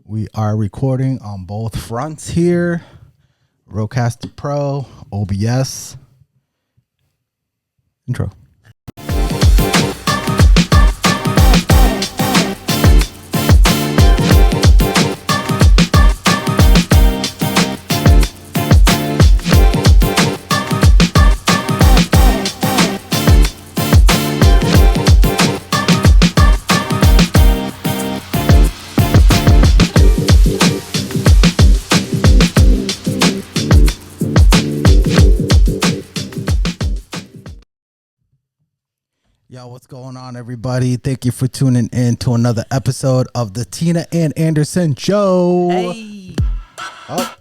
We are recording on both fronts here. Rodecaster Pro, OBS. Intro. Yo, what's going on, everybody? Thank you for tuning in to another episode of the Tina and Anderson Show. Hey. Oh.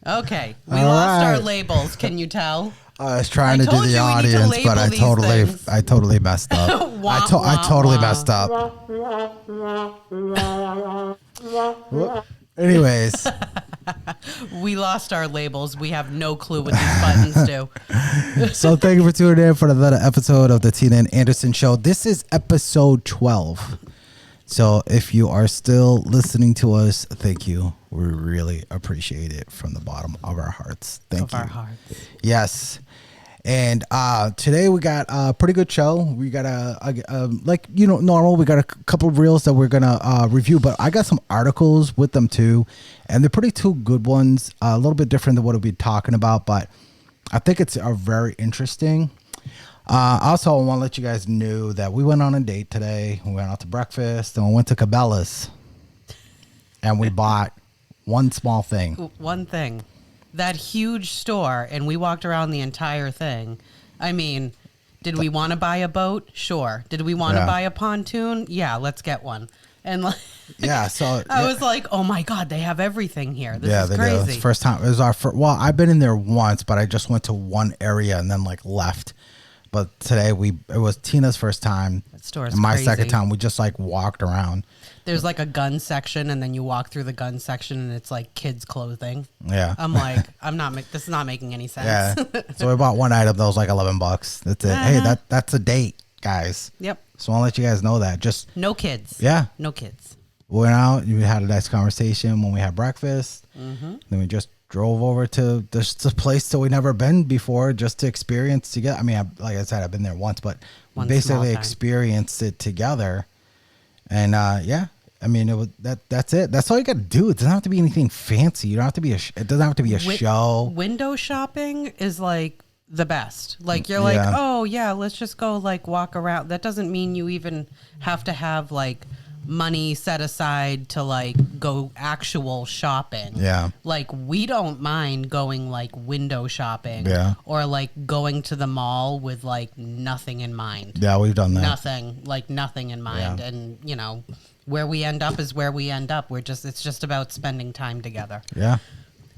Okay, we All lost our right. labels. Can you tell? I was trying to do told the you we need to audience, but label these things. I totally messed up. Wah, I totally wah. messed up. Whoop. Anyways, We lost our labels. We have no clue what these buttons do. so thank you for tuning in for another episode of the Tina and Anderson Show. This is episode 12. So if you are still listening to us, thank you. We really appreciate it from the bottom of our hearts. Thank you. Of our hearts. Yes. And today we got a pretty good show. We got normal. We got a couple of reels that we're gonna review, but I got some articles with them too, and they're pretty two good ones. A little bit different than what we'll be talking about, but I think it's very interesting. Also, I want to let you guys know that we went on a date today. We went out to breakfast and we went to Cabela's, and we bought one small thing. One thing. That huge store, and we walked around the entire thing. I mean, did we want to buy a boat? Sure. Did we want to buy a pontoon? Yeah, let's get one. And like, Yeah, so I was like, oh my God, they have everything here. This is they crazy. do. It's the first time. It was our first. Well, I've been in there once, but I just went to one area and then like left. But today it was Tina's first time. That store is and my crazy. second time. We just like walked around. There's like a gun section, and then you walk through the gun section, and it's like kids' clothing. Yeah. I'm like, this is not making any sense. Yeah. So we bought one item that was like $11. That's it. Hey, that's a date, guys. Yep. So I want to let you guys know that. Just No kids. yeah. No kids. We went out. We had a nice conversation when we had breakfast. Mm-hmm. Then we just drove over to this place that we never been before, just to experience together. I mean, like I said, I've been there once, but we One basically small time. experienced it together. And yeah, I mean, it was that's it. That's all you got to do. It doesn't have to be anything fancy. You don't have to be it doesn't have to be a show. Window shopping is like the best. Like you're like, Yeah. oh yeah, let's just go like walk around. That doesn't mean you even have to have like money set aside to like go actual shopping. Yeah. Like we don't mind going like window shopping. Yeah. Or like going to the mall with like nothing in mind. Yeah, we've done that. Nothing in mind. Yeah. And you know, where we end up is where we end up. It's just about spending time together. Yeah.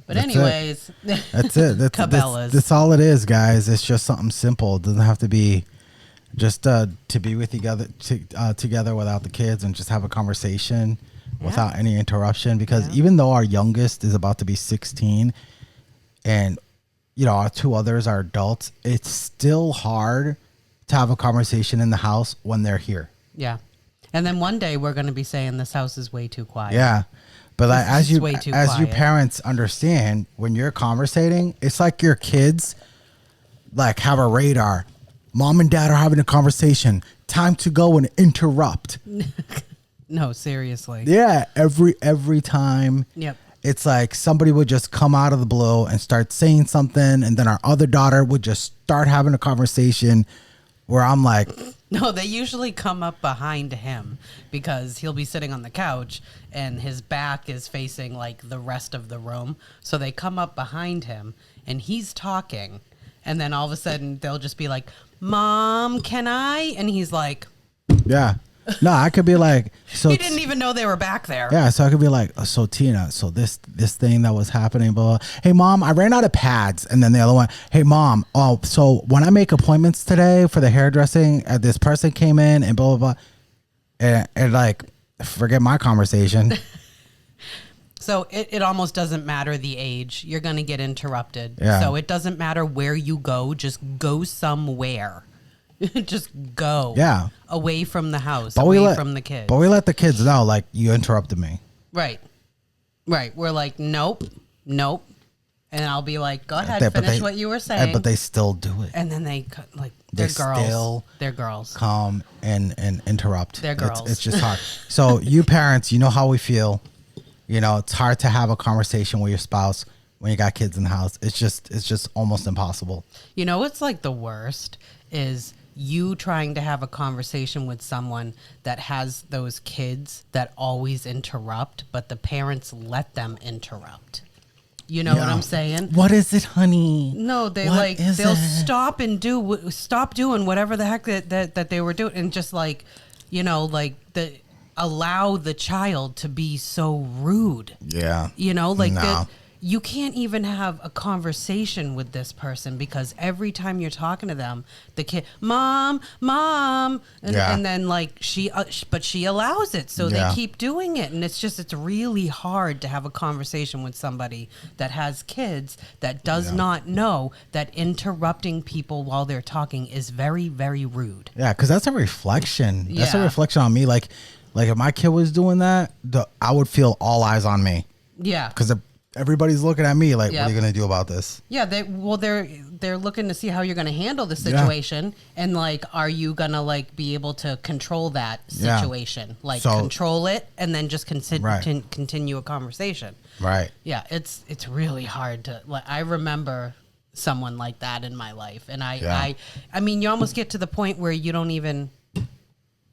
But That's anyways, That's it. Cabela's. That's all it is, guys. It's just something simple. It doesn't have to be just to be with together without the kids and just have a conversation without any interruption. Because even though our youngest is about to be 16 and our two others are adults, it's still hard to have a conversation in the house when they're here. Yeah. And then one day we're going to be saying this house is way too quiet. Yeah. But like, This is way too as you quiet. parents understand, when you're conversating, it's like your kids like have a radar. Mom and dad are having a conversation. Time to go and interrupt. No, seriously. Yeah, every time. Yep. It's like somebody would just come out of the blue and start saying something, and then our other daughter would just start having a conversation where I'm like, No, they usually come up behind him because he'll be sitting on the couch and his back is facing like the rest of the room. So they come up behind him and he's talking. And then all of a sudden they'll just be like, Mom, can I? And he's like, yeah. No, I could be like, so he didn't even know they were back there. yeah, so I could be like, so Tina, so this thing that was happening, blah, blah. Hey, Mom, I ran out of pads. And then the other one, hey, Mom, oh, so when I make appointments today for the hairdressing, this person came in and blah, blah, blah. And like, forget my conversation. So it almost doesn't matter the age. You're going to get interrupted. Yeah. So it doesn't matter where you go. Just go somewhere. Just go. Yeah. Away from the house, But we away let from the kids. But we let the kids know, like, you interrupted me. Right. Right. We're like, nope. And I'll be like, go ahead, But finish what you were saying. But they still do it. And then they're They girls. still They're girls. Come and interrupt. They're girls. It's just hard. So you parents, you know how we feel. You know, it's hard to have a conversation with your spouse when you got kids in the house. It's just almost impossible. You know what's like the worst is you trying to have a conversation with someone that has those kids that always interrupt, but the parents let them interrupt. You know what I'm saying? What is it, honey? No, they What is they'll it? stop doing whatever the heck that they were doing, and just like, you know, like allow the child to be so rude. Yeah. You know, like No. that. You can't even have a conversation with this person because every time you're talking to them, the kid, mom, and then like but she allows it, so they keep doing it, and it's really hard to have a conversation with somebody that has kids that does not know that interrupting people while they're talking is very, very rude. Yeah, because that's a reflection. That's a Yeah. reflection on me. Like if my kid was doing that, I would feel all eyes on me. Yeah, Because everybody's looking at me like, Yep. what are you going to do about this? yeah. They're looking to see how you're going to handle the situation, and like, are you gonna like be able to control that Yeah. situation? Like, So- control it, and then just Right. continue a conversation. Right. Yeah, it's really hard to like. I remember someone like that in my life, and I mean, you almost get to the point where you don't even.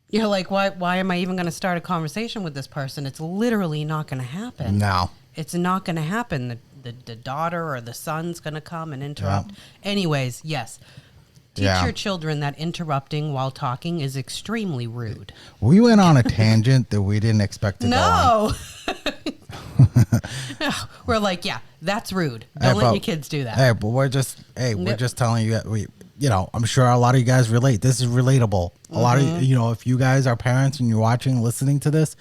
You're like, why am I even going to start a conversation with this person? It's literally not going to happen. No. It's not going to happen. The daughter or the son's going to come and interrupt. Anyways, yes. Teach Yeah. your children that interrupting while talking is extremely rude. We went on a tangent that we didn't expect to go on. No. We're like, yeah, that's rude. Don't let your kids do that. Hey, but we're just telling you that I'm sure a lot of you guys relate. This is relatable. A lot of if you guys are parents and you're watching, listening to this,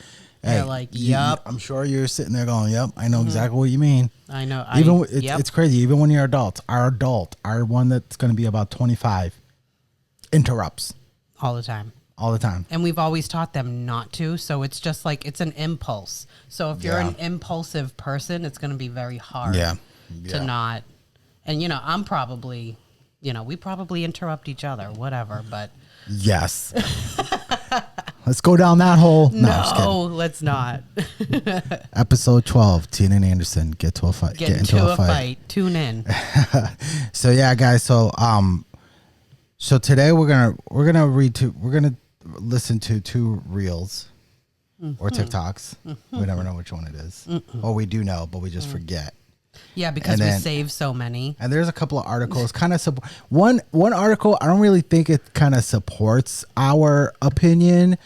You're like, yup. I'm sure you're sitting there going, "Yep, I know exactly what you mean." I know. It's crazy. Even when you're adults, our one that's going to be about 25 interrupts all the time. all the time. And we've always taught them not to. So it's just like, it's an impulse. So if you're an impulsive person, it's going to be very hard to not. And, I'm probably, we probably interrupt each other, whatever, but. Yes. Let's go down that hole. No, I'm just kidding. Let's not. Episode 12, Tina and Anderson get to a fight. Get into a fight. Tune in. So yeah, guys. So today we're gonna listen to two reels or TikToks. We never know which one it is. Or we do know, but we just forget. Yeah, because we save so many. And there's a couple of articles kind of one article I don't really think it kind of supports our opinion.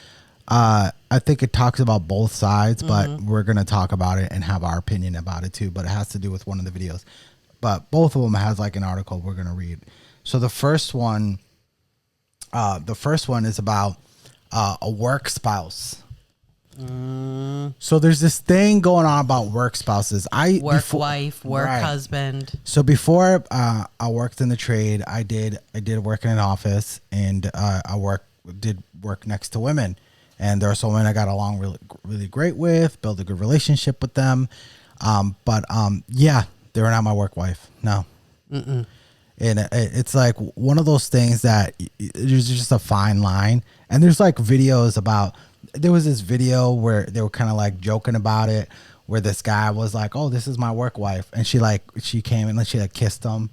I think it talks about both sides, but we're going to talk about it and have our opinion about it too, but it has to do with one of the videos. But both of them has like an article we're going to read. So the first one is about a work spouse. So there's this thing going on about work spouses. Wife, work husband. So before I worked in the trade, I did work in an office, and I did work next to women, and there are some women I got along really, really great with, built a good relationship with them. But they were not my work wife. No. And it's like one of those things that there's just a fine line, and there's like videos about. There was this video where they were kind of like joking about it, where this guy was like, "Oh, this is my work wife," and she came and she like kissed him.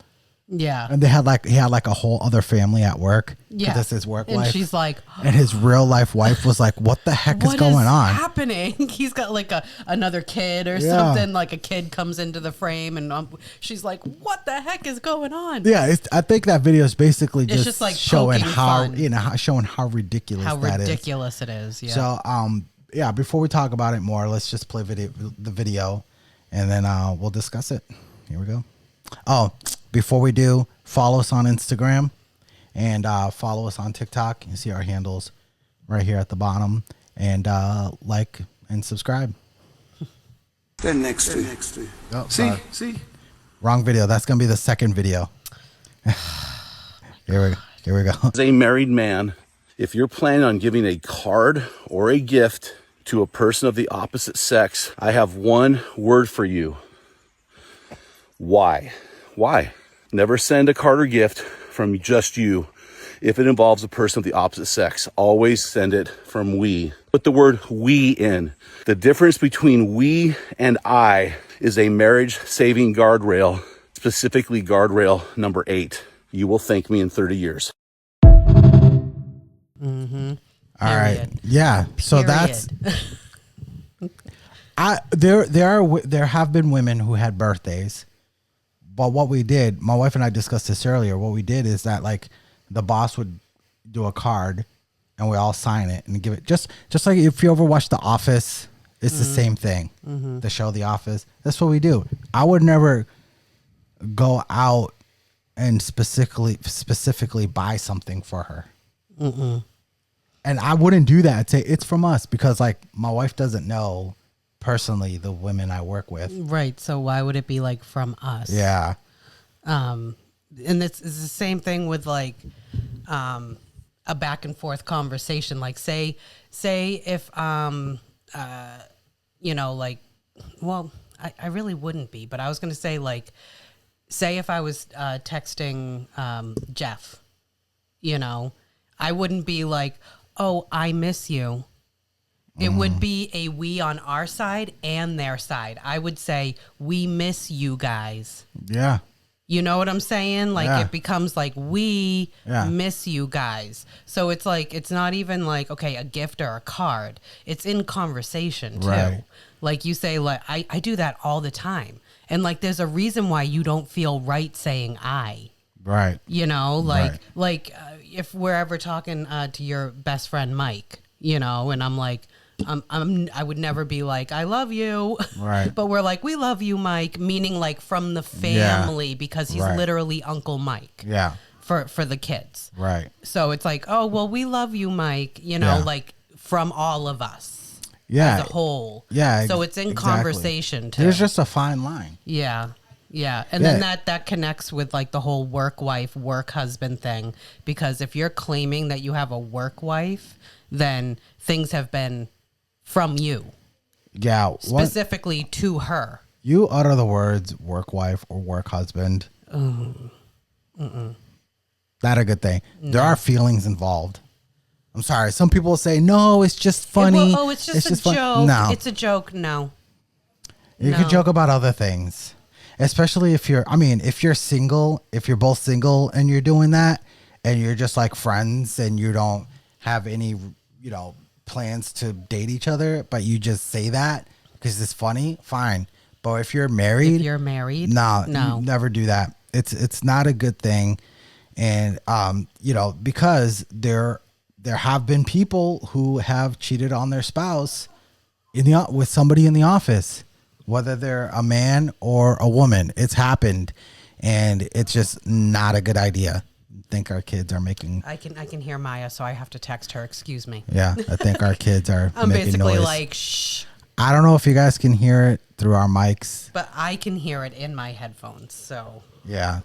Yeah, and he had like a whole other family at work. Yeah, this is his work wife. And she's like, and his real life wife was like, "What the heck is going on? Happening?" He's got like another kid or something. Like a kid comes into the frame, and she's like, "What the heck is going on?" Yeah, I think that video is basically just like showing how fun. Showing how ridiculous it is. Yeah. So before we talk about it more, let's just play the video, and then we'll discuss it. Here we go. Oh, before we do, follow us on Instagram and follow us on TikTok. You see our handles right here at the bottom, and like and subscribe. They're next to you. Oh, see? Wrong video. That's gonna be the second video. Here we go. Here we go. As a married man, if you're planning on giving a card or a gift to a person of the opposite sex, I have one word for you. Why? Why? Never send a card or gift from just you if it involves a person of the opposite sex. Always send it from we. Put the word we in. The difference between we and I is a marriage-saving guardrail, specifically guardrail number 8. You will thank me in 30 years. All right. Period. Yeah. So that's there have been women who had birthdays, but what we did, my wife and I discussed this earlier. What we did is that like the boss would do a card, and we all sign it and give it just like if you ever watch The Office, it's the same thing. The show The Office. That's what we do. I would never go out and specifically buy something for her. And I wouldn't do that. I'd say it's from us because like my wife doesn't know personally the women I work with. Right. So why would it be like from us? Yeah. And it's the same thing with like a back and forth conversation. Like say if you know, like, well, I really wouldn't be, but I was gonna say like, say if I was texting Jeff, you know, I wouldn't be like, oh, I miss you. It would be a we on our side and their side. I would say, we miss you guys. Yeah. You know what I'm saying? Like it becomes like, we miss you guys. So it's like, it's not even like, okay, a gift or a card. It's in conversation too. Right. Like you say, like, I do that all the time. And like, there's a reason why you don't feel right saying I. Right. You know, like if we're ever talking to your best friend Mike, you know, and I'm like, I would never be like, I love you. Right. But we're like, we love you, Mike, meaning like from the family because he's literally Uncle Mike. Yeah. For the kids. Right. So it's like, oh, well, we love you, Mike, you know, like from all of us. Yeah. As a whole. Yeah. So it's in exactly. conversation too. There's just a fine line. Yeah. Yeah. And then that connects with like the whole work wife, work husband thing. Because if you're claiming that you have a work wife, then things have been from you. Yeah. Specifically to her. You utter the words work wife or work husband. Not a good thing. No. There are feelings involved. I'm sorry. Some people will say, no, it's just funny. It's just a joke. No. It's a joke. No. You can joke about other things. Especially if you're single, if you're both single and you're doing that and you're just like friends and you don't have any, you know, plans to date each other, but you just say that because it's funny, fine. But if you're married, no, never do that. It's not a good thing. And, you know, because there have been people who have cheated on their spouse with somebody in the office, whether they're a man or a woman. It's happened, and it's just not a good idea. I think our kids are making. I can hear Maya, so I have to text her. Excuse me. Yeah, I think our kids are. I'm making basically noise. like, shh. I don't know if you guys can hear it through our mics, but I can hear it in my headphones. So yeah.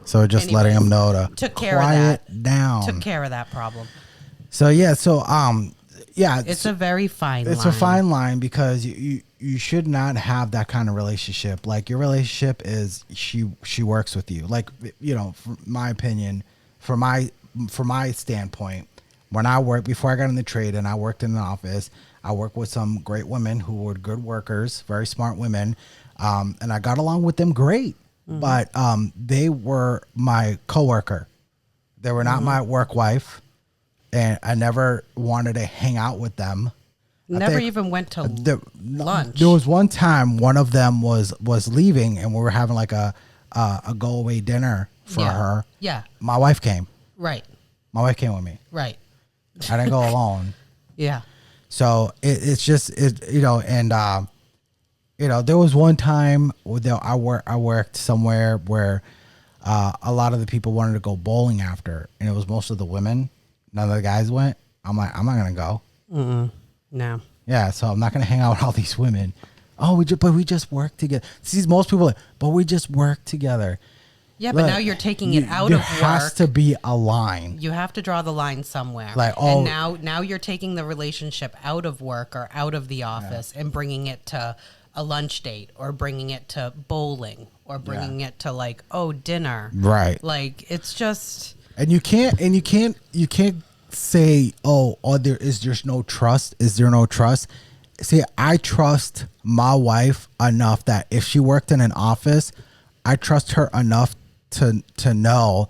So just letting them know to took care quiet of that. down. Took care of that problem. So yeah, yeah, it's a very fine line. It's a fine line because you should not have that kind of relationship. Like your relationship is she works with you. Like, you know, from my opinion, from my standpoint, when I worked before I got in the trade and I worked in an office, I worked with some great women who were good workers, very smart women, and I got along with them great. But they were my coworker. They were not my work wife. And I never wanted to hang out with them. Never even went to lunch. There was one time one of them was leaving, and we were having like a go away dinner for her. Yeah. My wife came. Right. My wife came with me. Right. I didn't go alone. Yeah. So it's just you know, and you know, there was one time I worked somewhere where a lot of the people wanted to go bowling after, and it was most of the women. None of the guys went. I'm like, I'm not gonna go. No. Yeah, so I'm not gonna hang out with all these women. Oh, we just work together. See, most people are like, but we just work together. Yeah, but now you're taking it out there of has work. to be a line. You have to draw the line somewhere. Like, oh- and now you're taking the relationship out of work or out of the office and bringing it to a lunch date or bringing it to bowling or bringing it to like, oh, dinner. Right. Like, it's just, And you can't say, oh, there's no trust. Is there no trust? See, I trust my wife enough that if she worked in an office, I trust her enough to know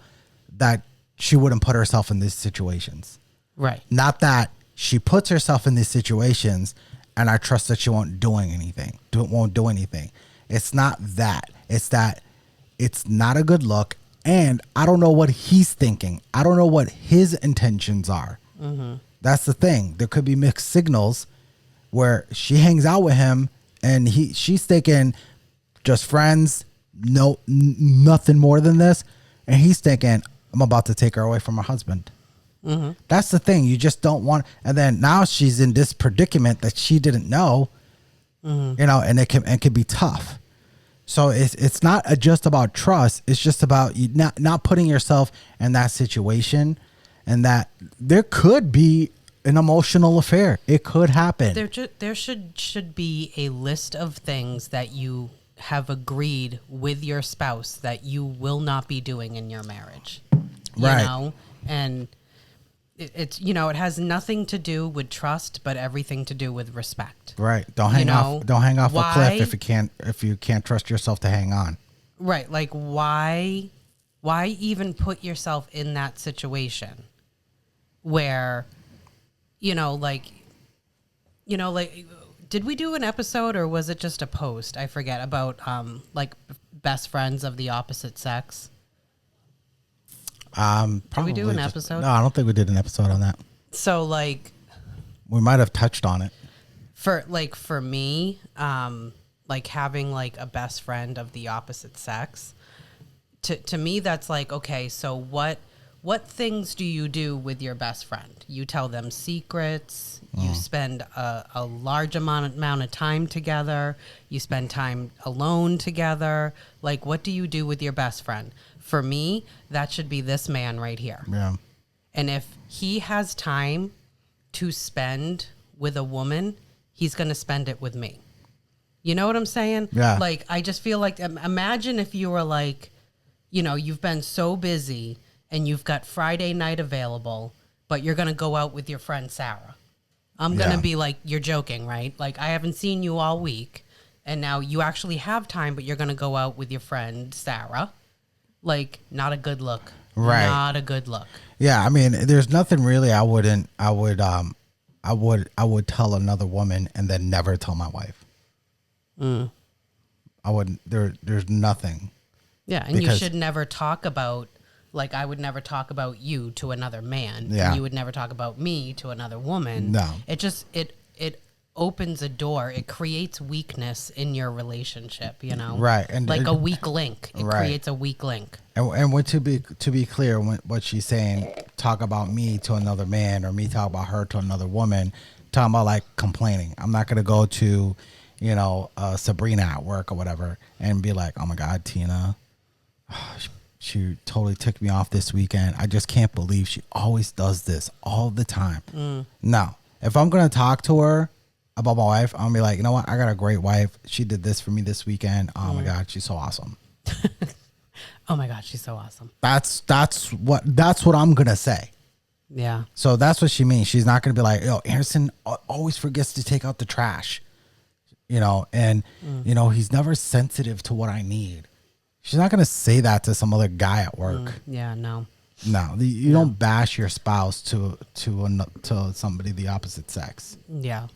that she wouldn't put herself in these situations. right. Not that she puts herself in these situations and I trust that she won't do anything. It's not that. It's that it's not a good look. And I don't know what he's thinking. I don't know what his intentions are. That's the thing. There could be mixed signals where she hangs out with him and she's thinking just friends, nothing more than this. And he's thinking, I'm about to take her away from her husband. That's the thing. You just don't want. And then now she's in this predicament that she didn't know, and it can be tough. So it's not just about trust. It's just about you not putting yourself in that situation, and that there could be an emotional affair. It could happen. There should be a list of things that you have agreed with your spouse that you will not be doing in your marriage. You Right. know? And it's it has nothing to do with trust, but everything to do with respect. Right. Don't hang off. Don't hang off a why- cliff if you can't trust yourself to hang on. Right. Like why even put yourself in that situation where, did we do an episode or was it just a post? I forget about like best friends of the opposite sex. Probably do an episode? No, I don't think we did an episode on that. So like We might have touched on it. for me, like having like a best friend of the opposite sex, to me that's like, okay, so what things do you do with your best friend? You tell them secrets, you spend a large amount of time together, you spend time alone together. Like, what do you do with your best friend? For me, that should be this man right here. Yeah. And if he has time to spend with a woman, he's going to spend it with me. You know what I'm saying? Yeah. Like, I just feel like, imagine if you were like, you've been so busy and you've got Friday night available, but you're going to go out with your friend Sarah. I'm going to Yeah. be like, you're joking, right? Like, I haven't seen you all week, and now you actually have time, but you're going to go out with your friend Sarah. Like, not a good look. Right. Not a good look. Yeah, I mean, there's nothing really I would tell another woman and then never tell my wife. I wouldn't. There's nothing. Yeah, and you Because- should never talk about, like, I would never talk about you to another man. Yeah. And you would never talk about me to another woman. No. It just, it opens a door. It creates weakness in your relationship, Right, and like it- a weak link. It Right. creates a weak link. And what to be clear, what she's saying, talk about me to another man or me talk about her to another woman, talking about like complaining. I'm not gonna go to, Sabrina at work or whatever and be like, oh my God, Tina, she totally ticked me off this weekend. I just can't believe she always does this all the time. No, if I'm gonna talk to her about my wife, I'm gonna be like, you know what? I got a great wife. She did this for me this weekend. Oh my God, she's so awesome. Oh my God, she's so awesome. That's what I'm gonna say. Yeah. So that's what she means. She's not gonna be like, yo, Anderson always forgets to take out the trash, and he's never sensitive to what I need. She's not gonna say that to some other guy at work. Yeah, no. No, you don't bash your spouse to somebody the opposite sex. Yeah.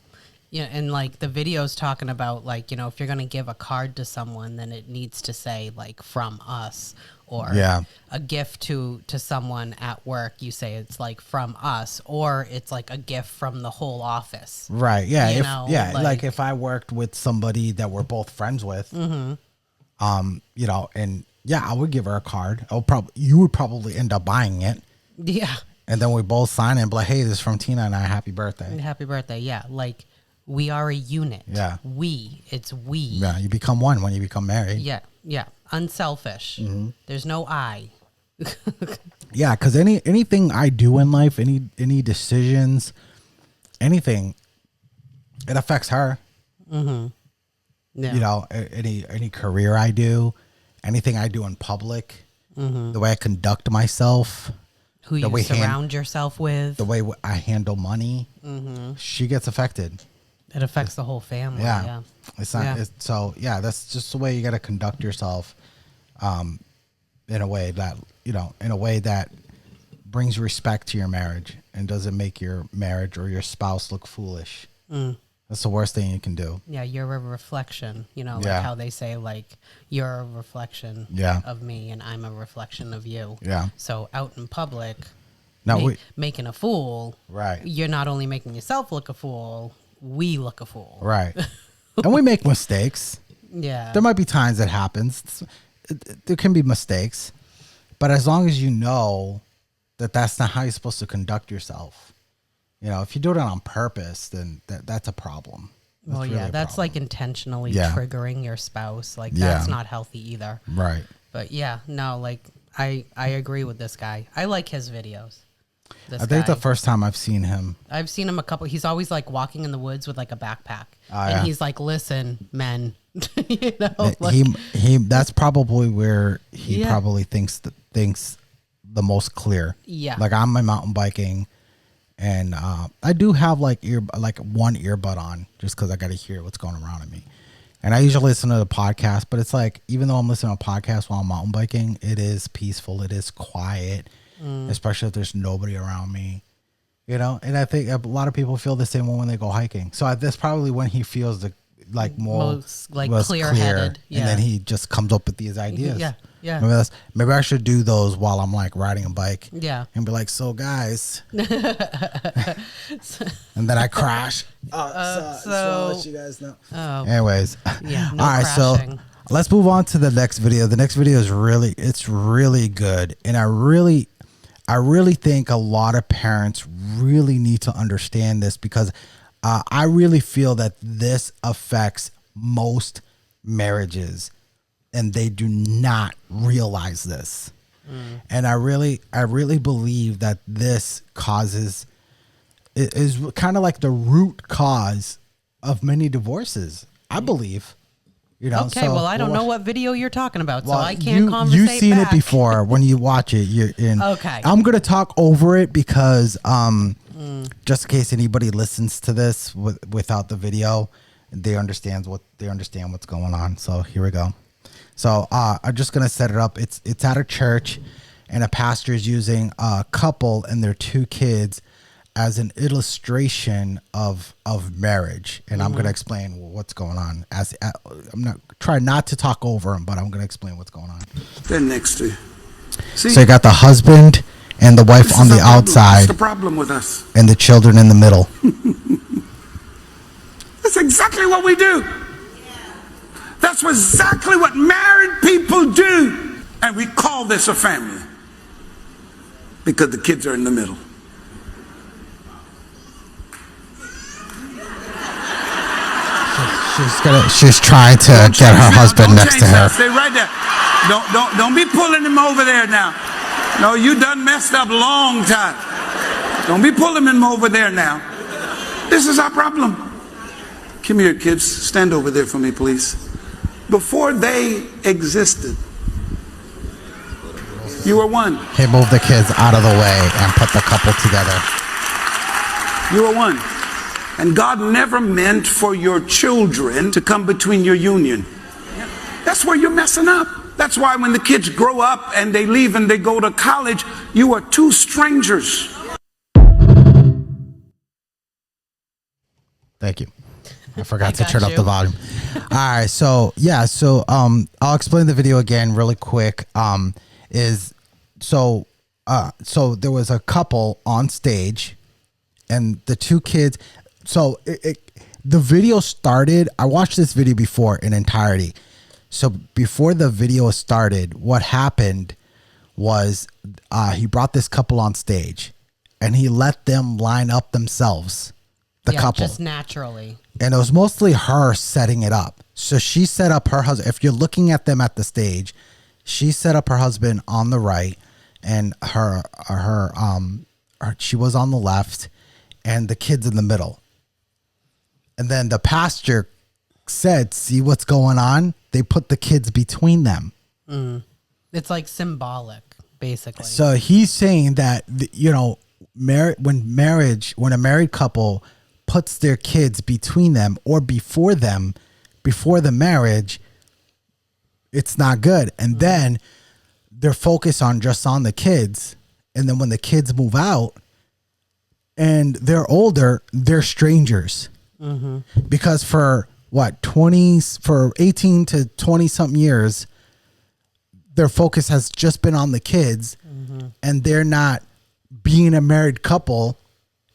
Yeah, and like the video's talking about like, if you're going to give a card to someone, then it needs to say like from us, or Yeah. a gift to someone at work. You say it's like from us, or it's like a gift from the whole office. Right. Yeah. You If, know, yeah. like- Like if I worked with somebody that we're both friends with, and yeah, I would give her a card. You would probably end up buying it. Yeah. And then we both sign it and be like, hey, this is from Tina and I. Happy birthday. Happy birthday. Yeah. Like we are a unit. Yeah. It's we. Yeah. You become one when you become married. Yeah. Yeah, unselfish. There's no I. Yeah, because anything I do in life, any decisions, anything, it affects her. Yeah. You know, any career I do, anything I do in public, the way I conduct myself, Who the you way surround yourself with. the way I handle money, she gets affected. It affects the whole family. Yeah. Yeah. It's not. Yeah. It's, so yeah, that's just the way you got to conduct yourself, in a way that in a way that brings respect to your marriage and doesn't make your marriage or your spouse look foolish. That's the worst thing you can do. Yeah, you're a reflection. Like Yeah. how they say, like, you're a reflection Yeah. of me and I'm a reflection of you. Yeah. So out in public, Now making a fool, Right. you're not only making yourself look a fool, we look a fool. right, and we make mistakes. Yeah. There might be times that happens. There can be mistakes, but as long as you know that that's not how you're supposed to conduct yourself. If you do it on purpose, then that's a problem. Well, really yeah, a that's problem. like intentionally Yeah. triggering your spouse. Like, Yeah. that's not healthy either. Right. But yeah, no, like, I agree with this guy. I like his videos. This I think guy. the first time I've seen him. I've seen him a couple. He's always like walking in the woods with like a backpack, and yeah. he's like, "Listen, men, like, he that's probably where he Yeah. probably thinks the most clear. Yeah. Like I'm mountain biking, and I do have like one earbud on just because I got to hear what's going around me. And I usually listen to the podcast, but it's like even though I'm listening to a podcast while I'm mountain biking, it is peaceful. It is quiet, especially if there's nobody around me. And I think a lot of people feel the same way when they go hiking. So that's probably when he feels most clear-headed. Yeah. And then he just comes up with these ideas. Yeah, yeah. Maybe I should do those while I'm like riding a bike. Yeah. And be like, so guys. And then I crash. So I'll let you guys know. Anyways. Yeah, no All right, crashing. so let's move on to the next video. The next video is really good. And I really think a lot of parents really need to understand this because I really feel that this affects most marriages and they do not realize this. And I really believe that this is kind of like the root cause of many divorces. I believe. Okay, so well, I don't we'll know watch- what video you're talking about, well, so I can't conversate You've seen back. it before when you watch it. You're in. Okay. I'm gonna talk over it because just in case anybody listens to this without the video, they understand what's going on. So here we go. So I'm just gonna set it up. It's at a church, and a pastor is using a couple and their 2 kids as an illustration of marriage, and I'm gonna explain what's going on. I'm not trying not to talk over them, but I'm gonna explain what's going on. They're next to you. See, So you got the husband and the wife this on is the our problem. outside, That's the problem with us. and the children in the middle. That's exactly what we do. That's exactly what married people do. And we call this a family because the kids are in the middle. She's trying to get her husband next to her. Stay right there. Don't be pulling him over there now. No, you done messed up long time. Don't be pulling him over there now. This is our problem. Come here, kids. Stand over there for me, please. Before they existed, you were one. He moved the kids out of the way and put the couple together. You were one. And God never meant for your children to come between your union. That's where you're messing up. That's why when the kids grow up and they leave and they go to college, you are 2 strangers. Thank you. I forgot to got turn up you. the volume. All right, so I'll explain the video again really quick. So there was a couple on stage, and the 2 kids. So the video started. I watched this video before in entirety. So before the video started, what happened was he brought this couple on stage, and he let them line up themselves. The couple. Just naturally. And it was mostly her setting it up. So she set up her husband. If you're looking at them at the stage, she set up her husband on the right, and she was on the left, and the kids in the middle. And then the pastor said, "See what's going on? They put the kids between them." It's like symbolic, basically. So he's saying that when a married couple puts their kids between them or before the marriage, it's not good. And then they're focused on the kids. And then when the kids move out and they're older, they're strangers. Because for 18 to 20 something years, their focus has just been on the kids, and they're not being a married couple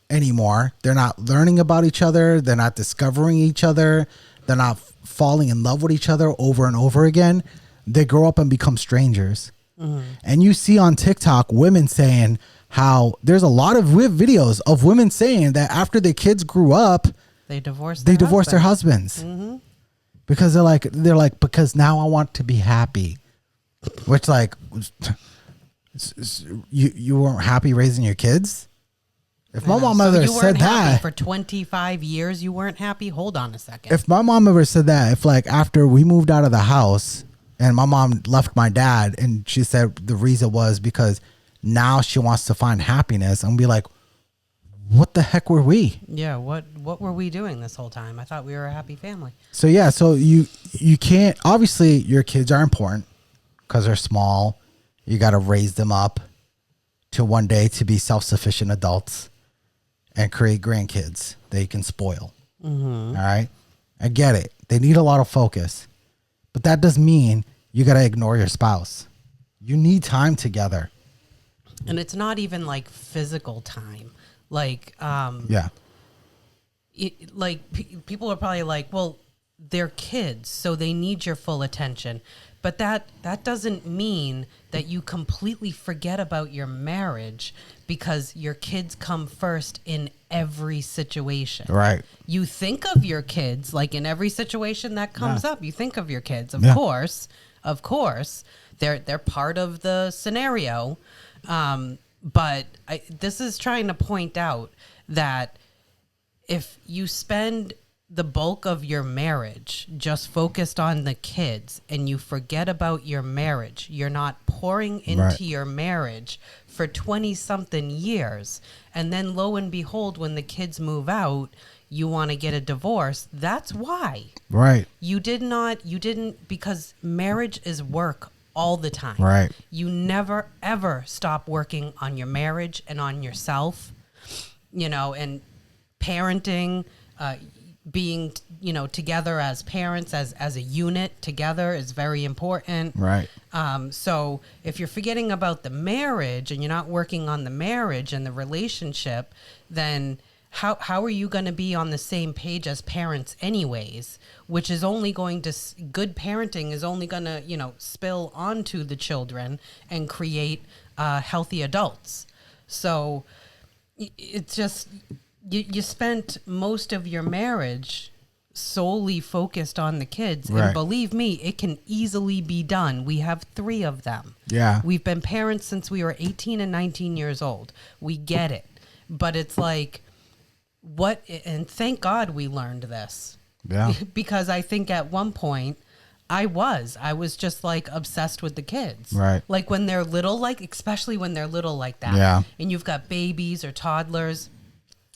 anymore. They're not learning about each other. They're not discovering each other. They're not falling in love with each other over and over again. They grow up and become strangers. And you see on TikTok women saying how there's a lot of videos of women saying that after their kids grew up, they divorced their husbands because they're like, because now I want to be happy. Which, like, you weren't happy raising your kids? If my mom ever said that for 25 years, you weren't happy. Hold on a second. If my mom ever said that, if like after we moved out of the house and my mom left my dad, and she said the reason was because now she wants to find happiness, I'm be like, what the heck were we? Yeah, what were we doing this whole time? I thought we were a happy family. So yeah, so you can't, obviously your kids are important because they're small. You got to raise them up to one day to be self-sufficient adults and create grandkids that you can spoil. All right, I get it. They need a lot of focus, but that doesn't mean you got to ignore your spouse. You need time together. And it's not even like physical time. Like, people are probably like, well, they're kids, so they need your full attention. But that doesn't mean that you completely forget about your marriage, because your kids come first in every situation. Right. You think of your kids, like in every situation that comes up, you think of your kids. Of course, they're part of the scenario. But this is trying to point out that if you spend the bulk of your marriage just focused on the kids and you forget about your marriage, you're not pouring into your marriage for 20-something years, and then lo and behold, when the kids move out, you want to get a divorce. That's why. Right. You didn't, because marriage is work all the time. Right. You never, ever stop working on your marriage and on yourself, and parenting, being, together as parents, as a unit together is very important. Right. So if you're forgetting about the marriage and you're not working on the marriage and the relationship, then how are you going to be on the same page as parents anyways, which is only going to, good parenting is only going to, spill onto the children and create healthy adults. So it's just, you spent most of your marriage solely focused on the kids. Right. And believe me, it can easily be done. We have 3 of them. Yeah. We've been parents since we were 18 and 19 years old. We get it. But it's like, and thank God we learned this. Yeah. Because I think at one point I was just like obsessed with the kids. Right. Like when they're little, especially when they're little like that. Yeah. And you've got babies or toddlers,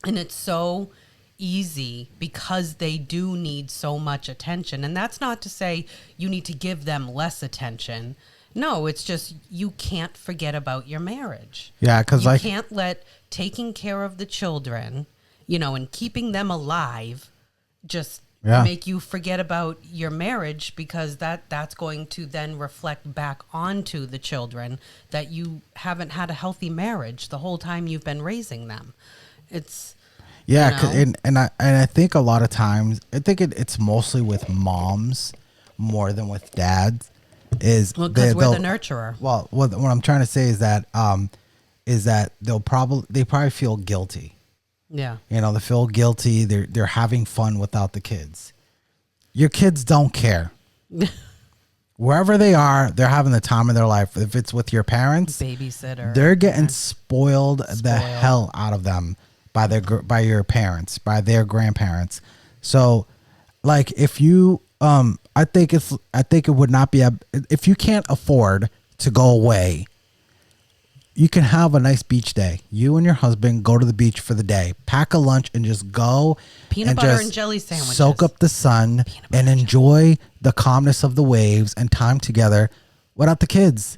and it's so easy because they do need so much attention. And that's not to say you need to give them less attention. No, it's just you can't forget about your marriage. Yeah, because you can't let taking care of the children, and keeping them alive just make you forget about your marriage, because that's going to then reflect back onto the children that you haven't had a healthy marriage the whole time you've been raising them. It's and I think a lot of times it's mostly with moms more than with dads. Because we're the nurturer. Well, what I'm trying to say is that they probably feel guilty. Yeah. They feel guilty. They're having fun without the kids. your kids don't care. Wherever they are, they're having the time of their life. If it's with your parents, Babysitter. they're getting spoiled the hell out of them by your parents, by their grandparents. So, like, if you, I think it would not be if you can't afford to go away, you can have a nice beach day. You and your husband go to the beach for the day, pack a lunch, and just go. Peanut butter and jelly sandwiches. Soak up the sun and enjoy the calmness of the waves and time together without the kids.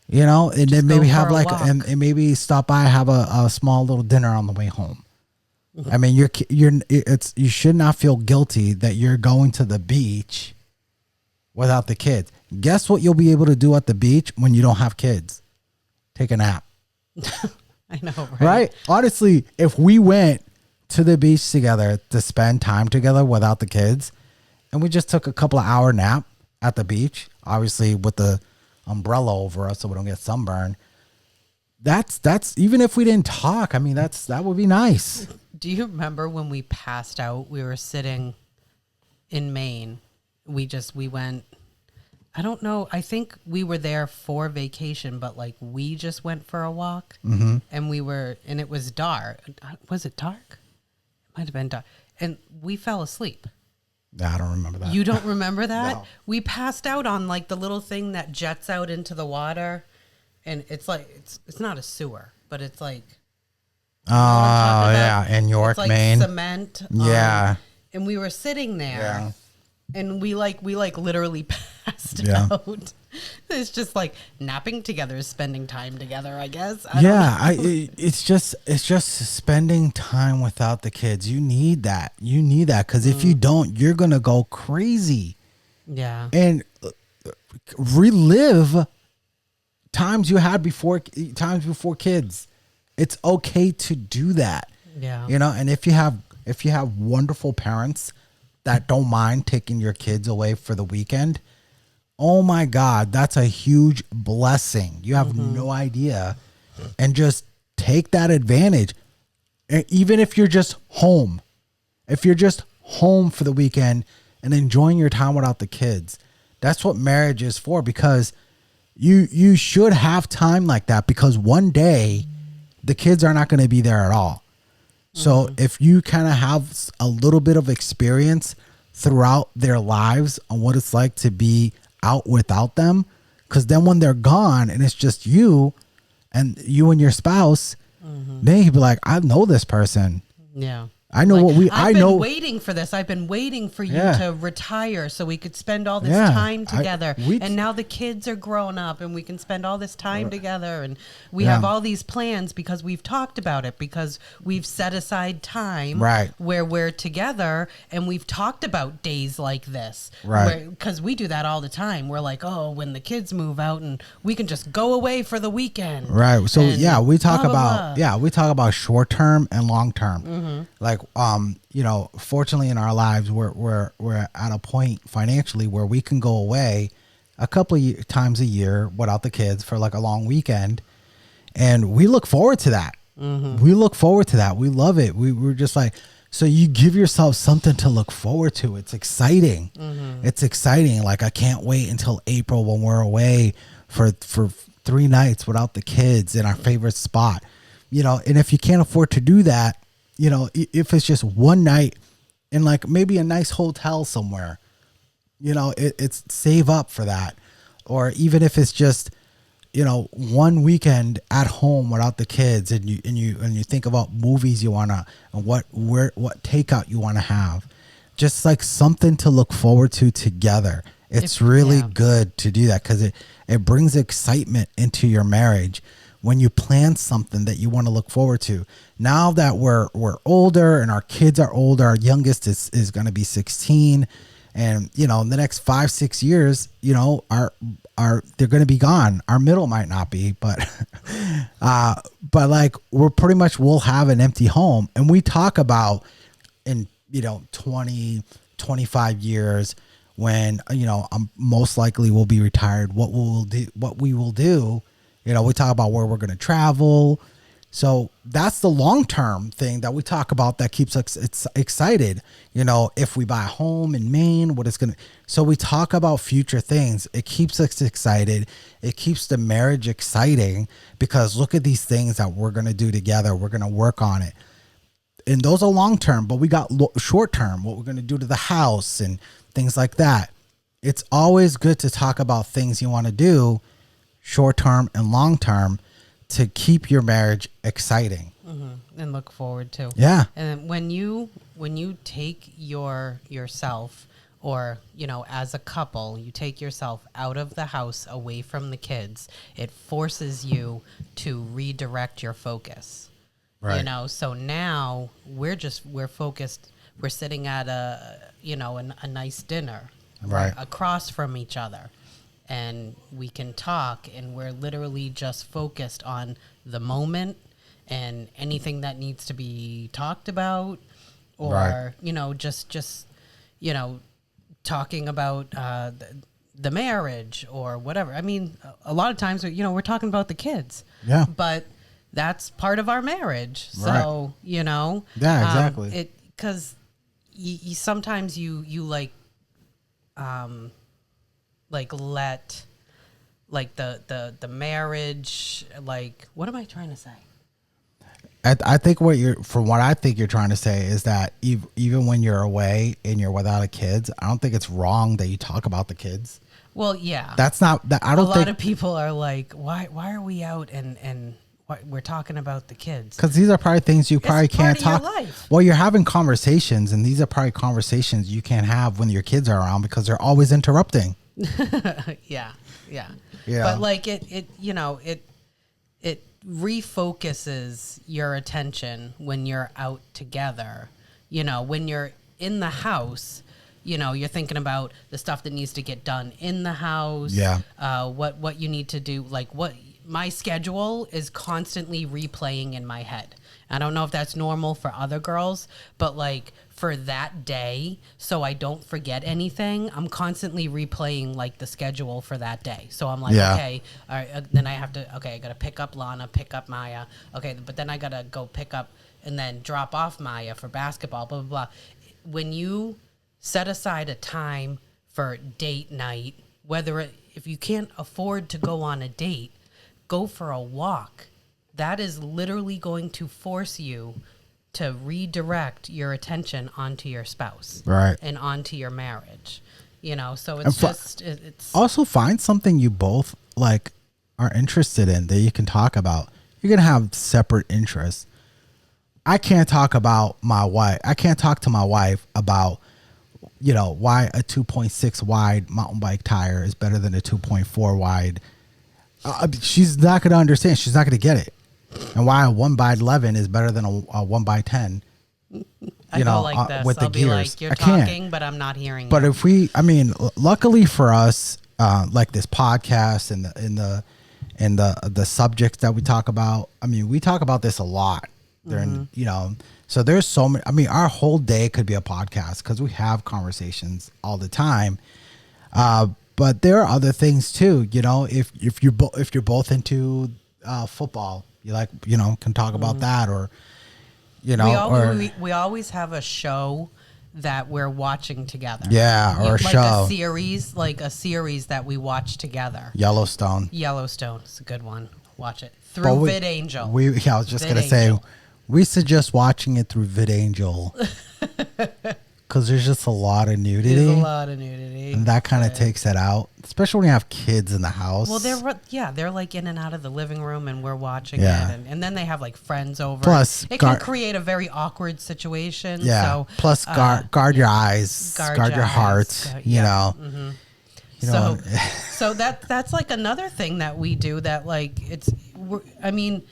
You know, and then maybe have like, and maybe stop by, have a small little dinner on the way home. I mean, you should not feel guilty that you're going to the beach without the kids. Guess what you'll be able to do at the beach when you don't have kids? Take a nap. I know, right? Right? Honestly, if we went to the beach together to spend time together without the kids, and we just took a couple of hour nap at the beach, obviously with the umbrella over us so we don't get sunburned, that's even if we didn't talk, I mean, that would be nice. Do you remember when we passed out? We were sitting in Maine. We went, I don't know. I think we were there for vacation, but like we just went for a walk, and it was dark. Was it dark? It might have been dark. And we fell asleep. Yeah, I don't remember that. You don't remember that? No. We passed out on like the little thing that jets out into the water, and it's like it's not a sewer, but it's like yeah, in York, it's like Maine. Cement. Yeah. And we were sitting there. Yeah. And we literally passed Yeah. out. It's just like napping together is spending time together, I guess. I don't know. It's just spending time without the kids. You need that. Because if you don't, you're gonna go crazy Yeah. and relive times you had before kids. It's okay to do that. Yeah. You know, and if you have wonderful parents that don't mind taking your kids away for the weekend, oh my God, that's a huge blessing. You have no idea. And just take that advantage. And even if you're just home, for the weekend and enjoying your time without the kids, that's what marriage is for, because you should have time like that, because one day the kids are not going to be there at all. So if you kind of have a little bit of experience throughout their lives on what it's like to be out without them, because then when they're gone and it's just you and your spouse, then you'd be like, I know this person. Yeah. I know I've been waiting for this. I've been waiting for you to retire so we could spend all this time together. And now the kids are grown up and we can spend all this time together. And we have all these plans because we've talked about it, because we've set aside time where we're together, and we've talked about days like this. Right. Because we do that all the time. We're like, oh, when the kids move out and we can just go away for the weekend. Right. So we talk blah, blah, blah. we talk about short term and long term. Like, you know, fortunately in our lives, we're at a point financially where we can go away a couple of times a year without the kids for like a long weekend, and we look forward to that. We look forward to that. We love it. We're just like, so you give yourself something to look forward to. It's exciting. It's exciting. Like, I can't wait until April when we're away for 3 nights without the kids in our favorite spot. You know, and if you can't afford to do that, you know, if it's just one night in like maybe a nice hotel somewhere, you know, it's save up for that. Or even if it's just, you know, one weekend at home without the kids, and you think about movies you wanna, and what takeout you wanna have, just like something to look forward to together. It's really good to do that, because it brings excitement into your marriage when you plan something that you want to look forward to. Now that we're older and our kids are older, our youngest is going to be 16, and you know, in the next 5-6 years, you know, they're going to be gone. Our middle might not be, but like we'll have an empty home. And we talk about in, you know, 20-25 years, when, you know, most likely we'll be retired, what we will do. You know, we talk about where we're going to travel, So that's the long-term thing that we talk about that keeps us excited. You know, if we buy a home in Maine, what it's going to, so we talk about future things. It keeps us excited. It keeps the marriage exciting because look at these things that we're going to do together. We're going to work on it. And those are long-term, but we got short-term, what we're going to do to the house and things like that. It's always good to talk about things you want to do short-term and long-term to keep your marriage exciting and look forward to. Yeah. And when you take yourself, or you know, as a couple, you take yourself out of the house, away from the kids, it forces you to redirect your focus. Right. You know, so now we're focused. We're sitting at a nice dinner Right. across from each other. And we can talk, and we're literally just focused on the moment and anything that needs to be talked about, or Right. you know, just you know, talking about the marriage or whatever. I mean, a lot of times, you know, we're talking about the kids. Yeah. But that's part of our marriage. So Right. you know. Yeah, exactly. It because you sometimes you let like the marriage, like, what am I trying to say? I think from what I think you're trying to say is that even when you're away and you're without a kids, I don't think it's wrong that you talk about the kids. Well, yeah, That's not that I a don't lot think of people are like, why are we out and we're talking about the kids? because these are probably things you probably can't part of talk. your life. Well, you're having conversations, and these are probably conversations you can't have when your kids are around because they're always interrupting. Yeah. Yeah. But like it you know, it refocuses your attention when you're out together. You know, when you're in the house, you know, you're thinking about the stuff that needs to get done in the house. Yeah. What you need to do, like what my schedule is constantly replaying in my head. I don't know if that's normal for other girls, but like for that day, so I don't forget anything, I'm constantly replaying like the schedule for that day. So I'm like, Yeah. okay, all right, then I got to pick up Lana, pick up Maya. Okay, but then I got to go pick up and then drop off Maya for basketball, blah, blah, blah. When you set aside a time for date night, if you can't afford to go on a date, go for a walk. That is literally going to force you to redirect your attention onto your spouse, Right. and onto your marriage. You know, so it's it's Also, find something you both like are interested in that you can talk about. You're gonna have separate interests. I can't talk about my wife. I can't talk to my wife about, you know, why a 2.6 wide mountain bike tire is better than a 2.4 wide. She's not gonna understand. She's not gonna get it. And why a 1x11 is better than a 1x10. I go like this. with the I'll be gears. like, you're I can't. talking, but I'm not hearing But you. luckily for us, like this podcast and the subjects that we talk about, I mean, we talk about this a lot. Mm-hmm. You know, so there's so many. I mean, our whole day could be a podcast because we have conversations all the time. But there are other things too. You know, if you're both into football, you like, you know, can talk about that, or you know, we always have a show that we're watching together. Yeah, or a like show. a series that we watch together. Yellowstone. Yellowstone, it's a good one. Watch it through VidAngel. I was just gonna say, we suggest watching it through VidAngel because there's just a lot of nudity. There's a lot of nudity, and that kind of takes it out, especially when you have kids in the house. Well, they're like in and out of the living room, and we're watching Yeah. it, and then they have like friends over. Plus, it can create a very awkward situation. Yeah. So, Plus, guard your eyes, guard your heart. You know. Mm-hmm. You know. So that's like another thing that we do that, like, I mean,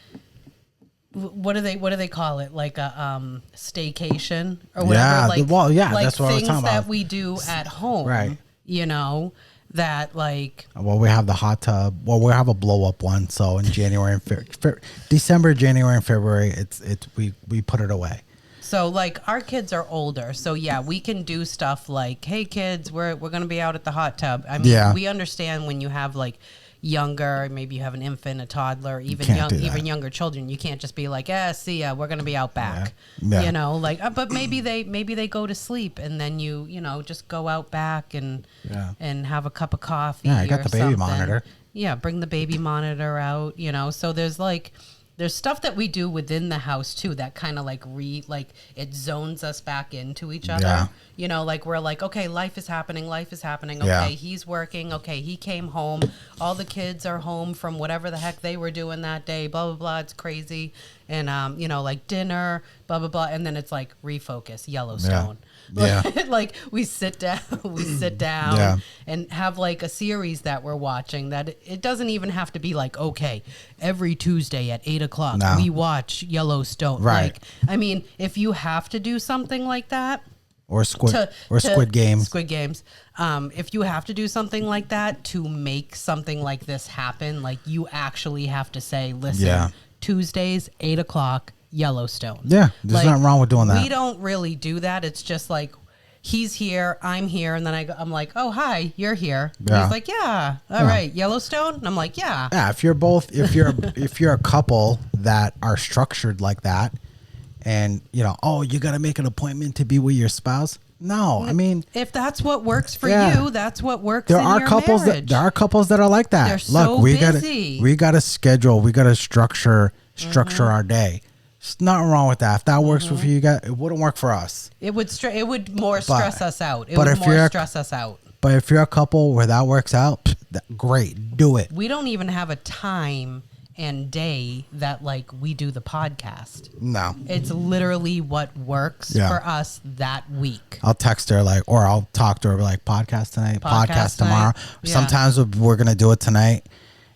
what do they call it? Like a staycation or whatever. Yeah, like, like that's what I was talking about. things that we do at home. Right. You know, that like. Well, we have the hot tub. Well, we have a blow up one. So in January and December, January, and February, we put it away. So like our kids are older, so yeah, we can do stuff like, hey kids, we're gonna be out at the hot tub. I mean, Yeah. we understand when you have like younger, maybe you have an infant, a toddler, even can't do even that. younger children, you can't just be like, see ya, we're gonna be out back. Yeah. You know, like, but maybe they go to sleep, and then you just go out back and have a cup of coffee. Yeah, I got or the baby something. monitor. Yeah, bring the baby monitor out. So there's stuff that we do within the house too that kind of like it zones us back into each other. Yeah. Like we're like, okay, life is happening. Okay, Yeah. he's working. Okay, he came home. All the kids are home from whatever the heck they were doing that day. Blah blah blah. It's crazy. And like dinner. Blah blah blah. And then it's like refocus. Yellowstone. Yeah. Like we sit down Yeah. and have like a series that we're watching that it doesn't even have to be like, okay, every Tuesday at 8:00 No. we watch Yellowstone. Right. Like, I mean, if you have to do something like that, Or Squid Games. Squid Games. If you have to do something like that to make something like this happen, like you actually have to say, listen, Yeah. Tuesdays, 8:00, Yellowstone. Yeah, there's nothing wrong with doing that. We don't really do that. It's just like, he's here, I'm here, and then I'm like, oh, hi, you're here. And Yeah. he's like, yeah, all right, Yellowstone? And I'm like, yeah. Yeah, if you're a couple that are structured like that, and you got to make an appointment to be with your spouse. No, I mean, If that's what works for Yeah. you, that's what works there in are your couples marriage. that are like that. They're so busy. we gotta schedule, we gotta structure our day. There's nothing wrong with that. If that works for you guys, it wouldn't work for us. It would more stress us out. It but would if more you're- stress us out. But if you're a couple where that works out, great, do it. We don't even have a time and day that like we do the podcast. No, It's literally what works Yeah. for us that week. I'll text her or I'll talk to her like podcast tonight, podcast tomorrow. night. Yeah. Sometimes we're gonna do it tonight,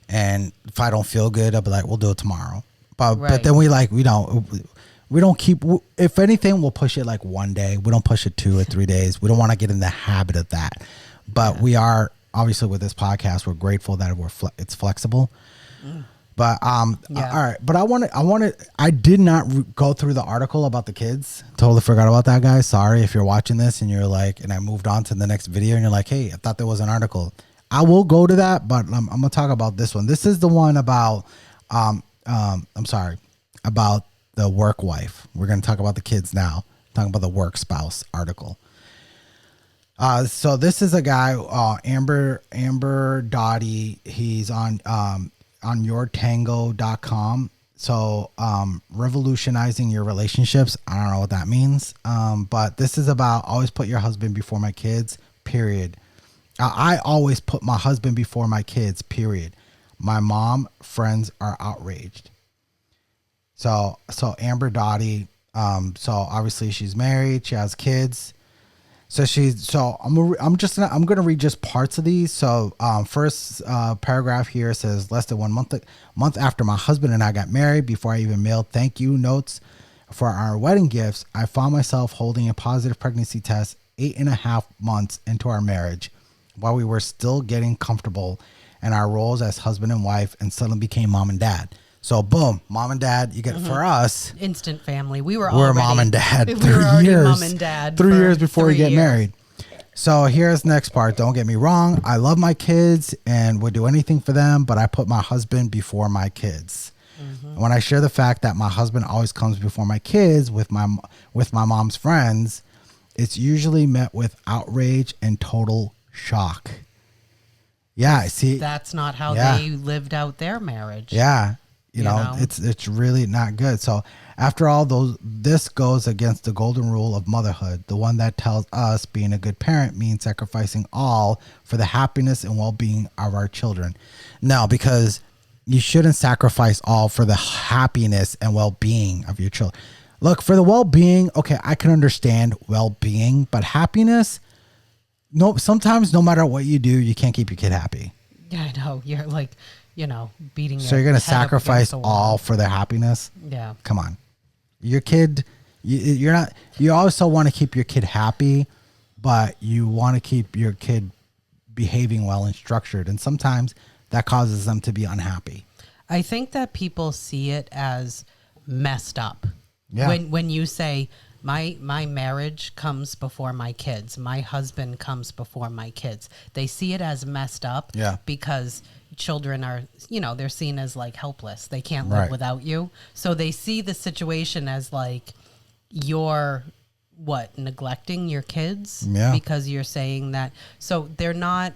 and if I don't feel good, I'll be like, we'll do it tomorrow. But Right. then we don't keep. If anything, we'll push it like one day. We don't push it 2 or 3 days. We don't want to get in the habit of that. But we are obviously with this podcast. We're grateful that it's flexible. But Yeah. all right. But I did not go through the article about the kids. Totally forgot about that, guys. Sorry if you're watching this and you're like, and I moved on to the next video and you're like, hey, I thought there was an article. I will go to that, but I'm gonna talk about this one. This is the one about about the work wife. We're gonna talk about the kids now. Talking about the work spouse article. So this is a guy, Amber Dottie. He's on yourtango.com. So revolutionizing your relationships. I don't know what that means. But this is about always put your husband before my kids, period. I always put my husband before my kids, period. My mom friends are outraged. So Amber Dottie, so obviously she's married, she has kids. I'm gonna read just parts of these. So first paragraph here says, less than 1 month after my husband and I got married, before I even mailed thank you notes for our wedding gifts, I found myself holding a positive pregnancy test 8.5 months into our marriage, while we were still getting comfortable in our roles as husband and wife, and suddenly became mom and dad. So boom, mom and dad, you get for us. Instant family. We're Mom and dad. We 3 were already years. mom and dad. 3 for years before we 3 get years. married. So here's the next part. Don't get me wrong. I love my kids and would do anything for them, but I put my husband before my kids. When I share the fact that my husband always comes before my kids with my mom's friends, it's usually met with outrage and total shock. Yeah, see, That's not how Yeah. they lived out their marriage. yeah, you know, know? it's really not good. So after all this goes against the golden rule of motherhood, the one that tells us being a good parent means sacrificing all for the happiness and well-being of our children. No, because you shouldn't sacrifice all for the happiness and well-being of your children. Look, for the well-being, okay, I can understand well-being, but happiness, no, sometimes no matter what you do, you can't keep your kid happy. Yeah, I know. You're like, beating So your you're going to head up against sacrifice the wall. all for their happiness? Yeah. Come on. Your kid, you're not, you also want to keep your kid happy, but you want to keep your kid behaving well and structured. And sometimes that causes them to be unhappy. I think that people see it as messed up. Yeah. When you say my marriage comes before my kids. My husband comes before my kids. They see it as messed up Yeah. because children are, they're seen as like helpless. They can't live Right. without you. So they see the situation as like you're neglecting your kids Yeah. because you're saying that. So they're not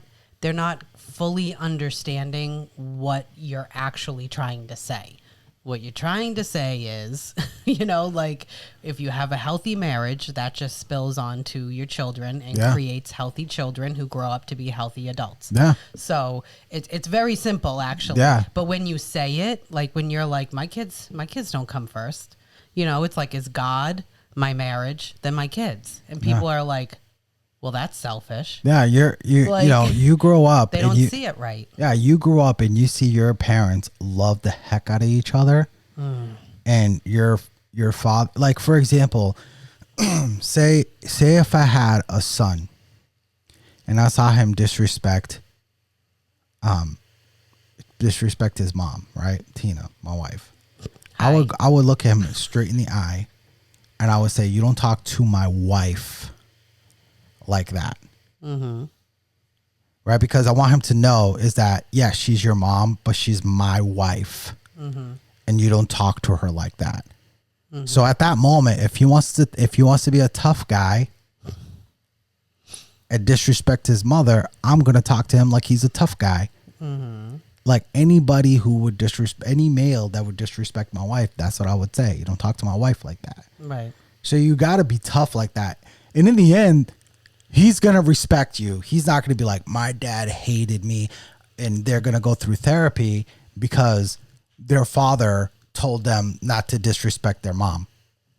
fully understanding what you're actually trying to say. What you're trying to say is, like if you have a healthy marriage, that just spills onto your children and Yeah. creates healthy children who grow up to be healthy adults. Yeah. So it's very simple, actually. Yeah. But when you say it, like when you're like, my kids don't come first. It's like, is God my marriage, then my kids? And people are like, well, that's selfish. Yeah, Like, you grow up They and don't you, see it right. yeah, you grew up and you see your parents love the heck out of each other, and your father, like for example, say if I had a son, and I saw him disrespect his mom, right, Tina, my wife, I would look him straight in the eye, and I would say, you don't talk to my wife like that. Right? Because I want him to know is that, yeah, she's your mom, but she's my wife. And you don't talk to her like that. So at that moment, if he wants to be a tough guy and disrespect his mother, I'm going to talk to him like he's a tough guy. Like anybody who would any male that would disrespect my wife, that's what I would say. You don't talk to my wife like that. Right. So you got to be tough like that. And in the end, he's going to respect you. He's not going to be like, my dad hated me, and they're going to go through therapy because their father told them not to disrespect their mom,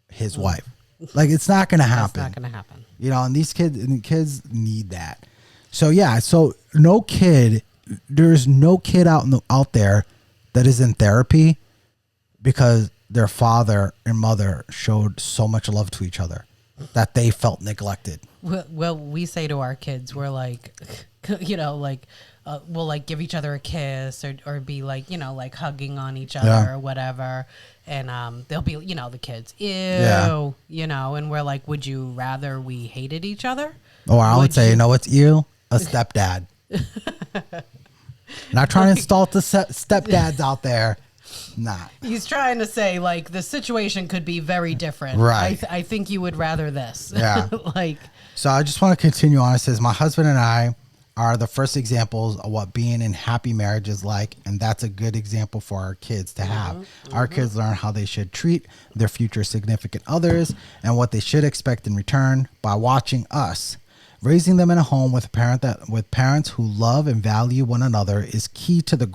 his wife. Like, it's not going to happen. That's not going to happen. And these kids need that. So yeah, there's no kid out there that is in therapy because their father and mother showed so much love to each other that they felt neglected. Well, we say to our kids, we're like, we'll like give each other a kiss or be like, like hugging on each other or whatever. And they'll be, the kids, ew, and we're like, would you rather we hated each other? Or I would say, what's ew? A stepdad. Not trying to insult the stepdads out there. Not. He's trying to say, like, the situation could be very different. Right. I think you would rather this. Yeah. So I just want to continue on. It says, my husband and I are the first examples of what being in happy marriage is like, and that's a good example for our kids to have. Our kids learn how they should treat their future significant others and what they should expect in return by watching us. Raising them in a home with parents who love and value one another is key to their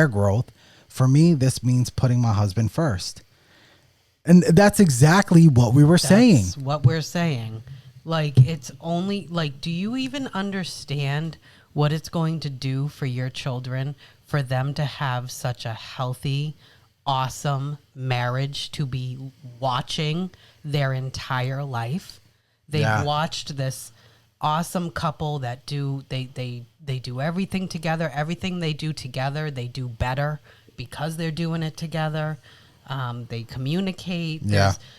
growth. For me, this means putting my husband first. And that's exactly what we were saying. That's what we're saying. Like, it's only, like, do you even understand what it's going to do for your children for them to have such a healthy, awesome marriage to be watching their entire life? They've watched this awesome couple that they do everything together. Everything they do together, they do better because they're doing it together. They communicate.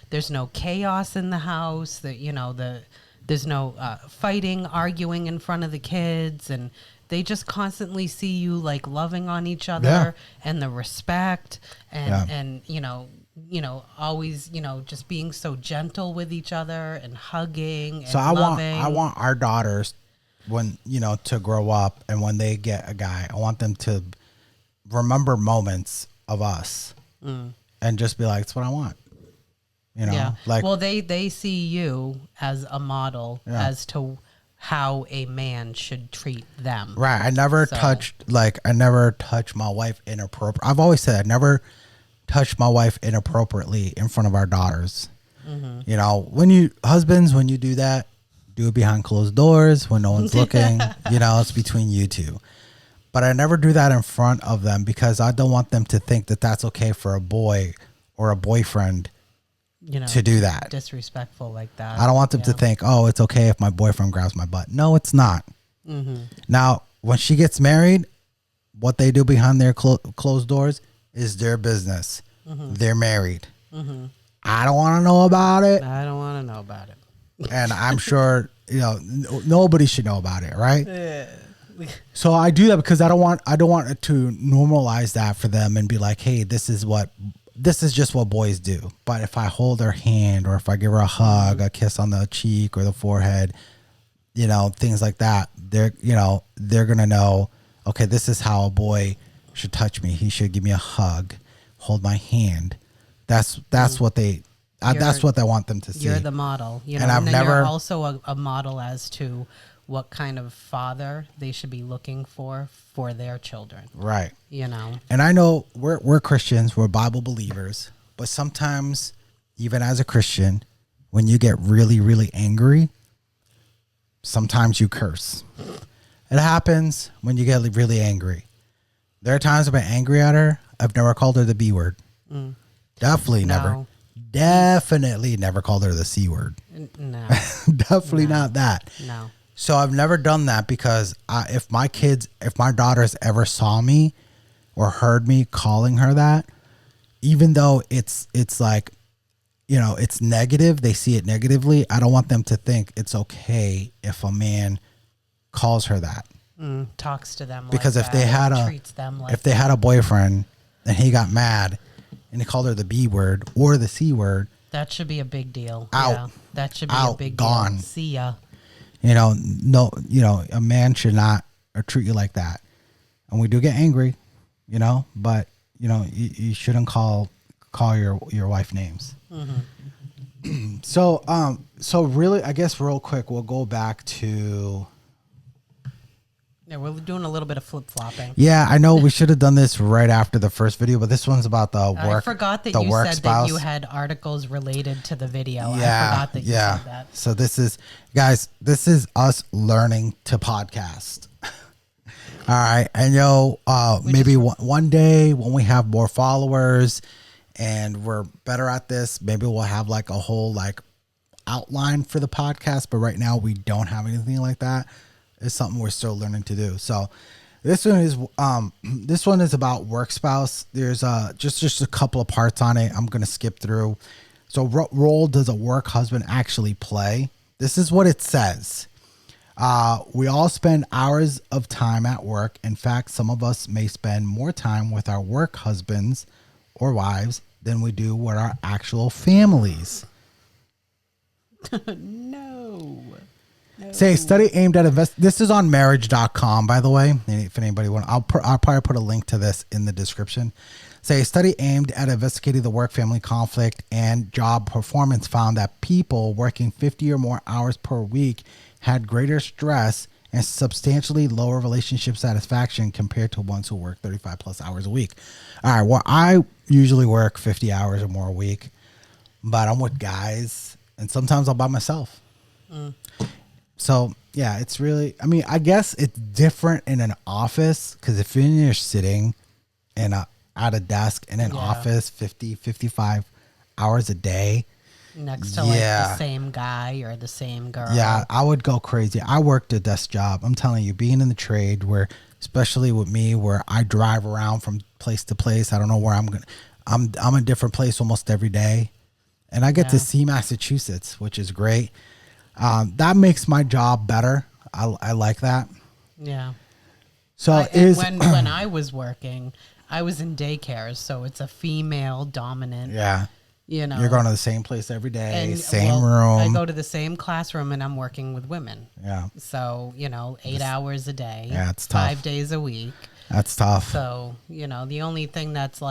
There's no chaos in the house. There's no fighting, arguing in front of the kids, and they just constantly see you like loving on each other and the respect and always just being so gentle with each other and hugging. So and I want our daughters when to grow up, and when they get a guy, I want them to remember moments of us and just be like, it's what I want. Like, well, they see you as a model as to how a man should treat them. Right. I never touched my wife inappropriately. I've always said I never touched my wife inappropriately in front of our daughters. When you do that, do it behind closed doors when no one's looking. It's between you two. But I never do that in front of them because I don't want them to think that that's okay for a boy or a boyfriend to do that. Disrespectful like that. I don't want them to think, oh, it's okay if my boyfriend grabs my butt. No, it's not. Now, when she gets married, what they do behind their closed doors is their business. They're married. I don't want to know about it. I don't want to know about it. And I'm sure, nobody should know about it, right? So I do that because I don't want it to normalize that for them and be like, hey, this is just what boys do. But if I hold her hand, or if I give her a hug, a kiss on the cheek or the forehead, things like that, they're gonna know, okay, this is how a boy should touch me. He should give me a hug, hold my hand. That's what they that's what I want them to see. You're the model, and I've then never you're also a model as to what kind of father they should be looking for their children. Right. And I know we're Christians, we're Bible believers, but sometimes even as a Christian, when you get really, really angry, sometimes you curse. It happens when you get really angry. There are times I've been angry at her. I've never called her the B word. Definitely never. Definitely never called her the C word. No. Definitely not that. No. So I've never done that because if my daughters ever saw me or heard me calling her that, even though it's like, it's negative, they see it negatively, I don't want them to think it's okay if a man calls her that. Talks to them because like if they had had a boyfriend and he got mad and he called her the B word or the C word, that should be a big deal. Out. Yeah, that should be Out. a big Gone. deal. See ya. A man should not treat you like that. And we do get angry, but you shouldn't call your wife names. Mm-hmm. So really, I guess real quick, we'll go back to. Yeah, we're doing a little bit of flip-flopping. Yeah, I know we should have done this right after the first video, but this one's about the work. I forgot that you said that you had articles related to the video. Yeah, I forgot that you said that. So this is us learning to podcast. All right, and maybe one day when we have more followers and we're better at this, maybe we'll have like a whole outline for the podcast. But right now we don't have anything like that. It's something we're still learning to do. So this one is about work spouse. There's just a couple of parts on it. I'm gonna skip through. So what role does a work husband actually play? This is what it says. We all spend hours of time at work. In fact, some of us may spend more time with our work husbands or wives than we do with our actual families. No. Say study aimed at this is on marriage.com, by the way. If anybody want, I'll probably put a link to this in the description. Say a study aimed at investigating the work family conflict and job performance found that people working 50 or more hours per week had greater stress and substantially lower relationship satisfaction compared to ones who work 35 plus hours a week. All right, well, I usually work 50 hours or more a week, but I'm with guys and sometimes I'm by myself. So yeah, it's really, I guess it's different in an office because if you're sitting at a desk in an office 50, 55 hours a day. Next to the same guy or the same girl. Yeah, I would go crazy. I worked a desk job. I'm telling you, being in the trade where, especially with me, where I drive around from place to place. I don't know where I'm going. I'm in a different place almost every day. And I get to see Massachusetts, which is great. That makes my job better. I like that. Yeah. So when I was working, I was in daycare, so it's a female dominant. Yeah. You're going to the same place every day, same room. I go to the same classroom and I'm working with women. Yeah. So, 8 hours a day. Yeah, it's tough. 5 days a week. That's tough. So, the only thing that's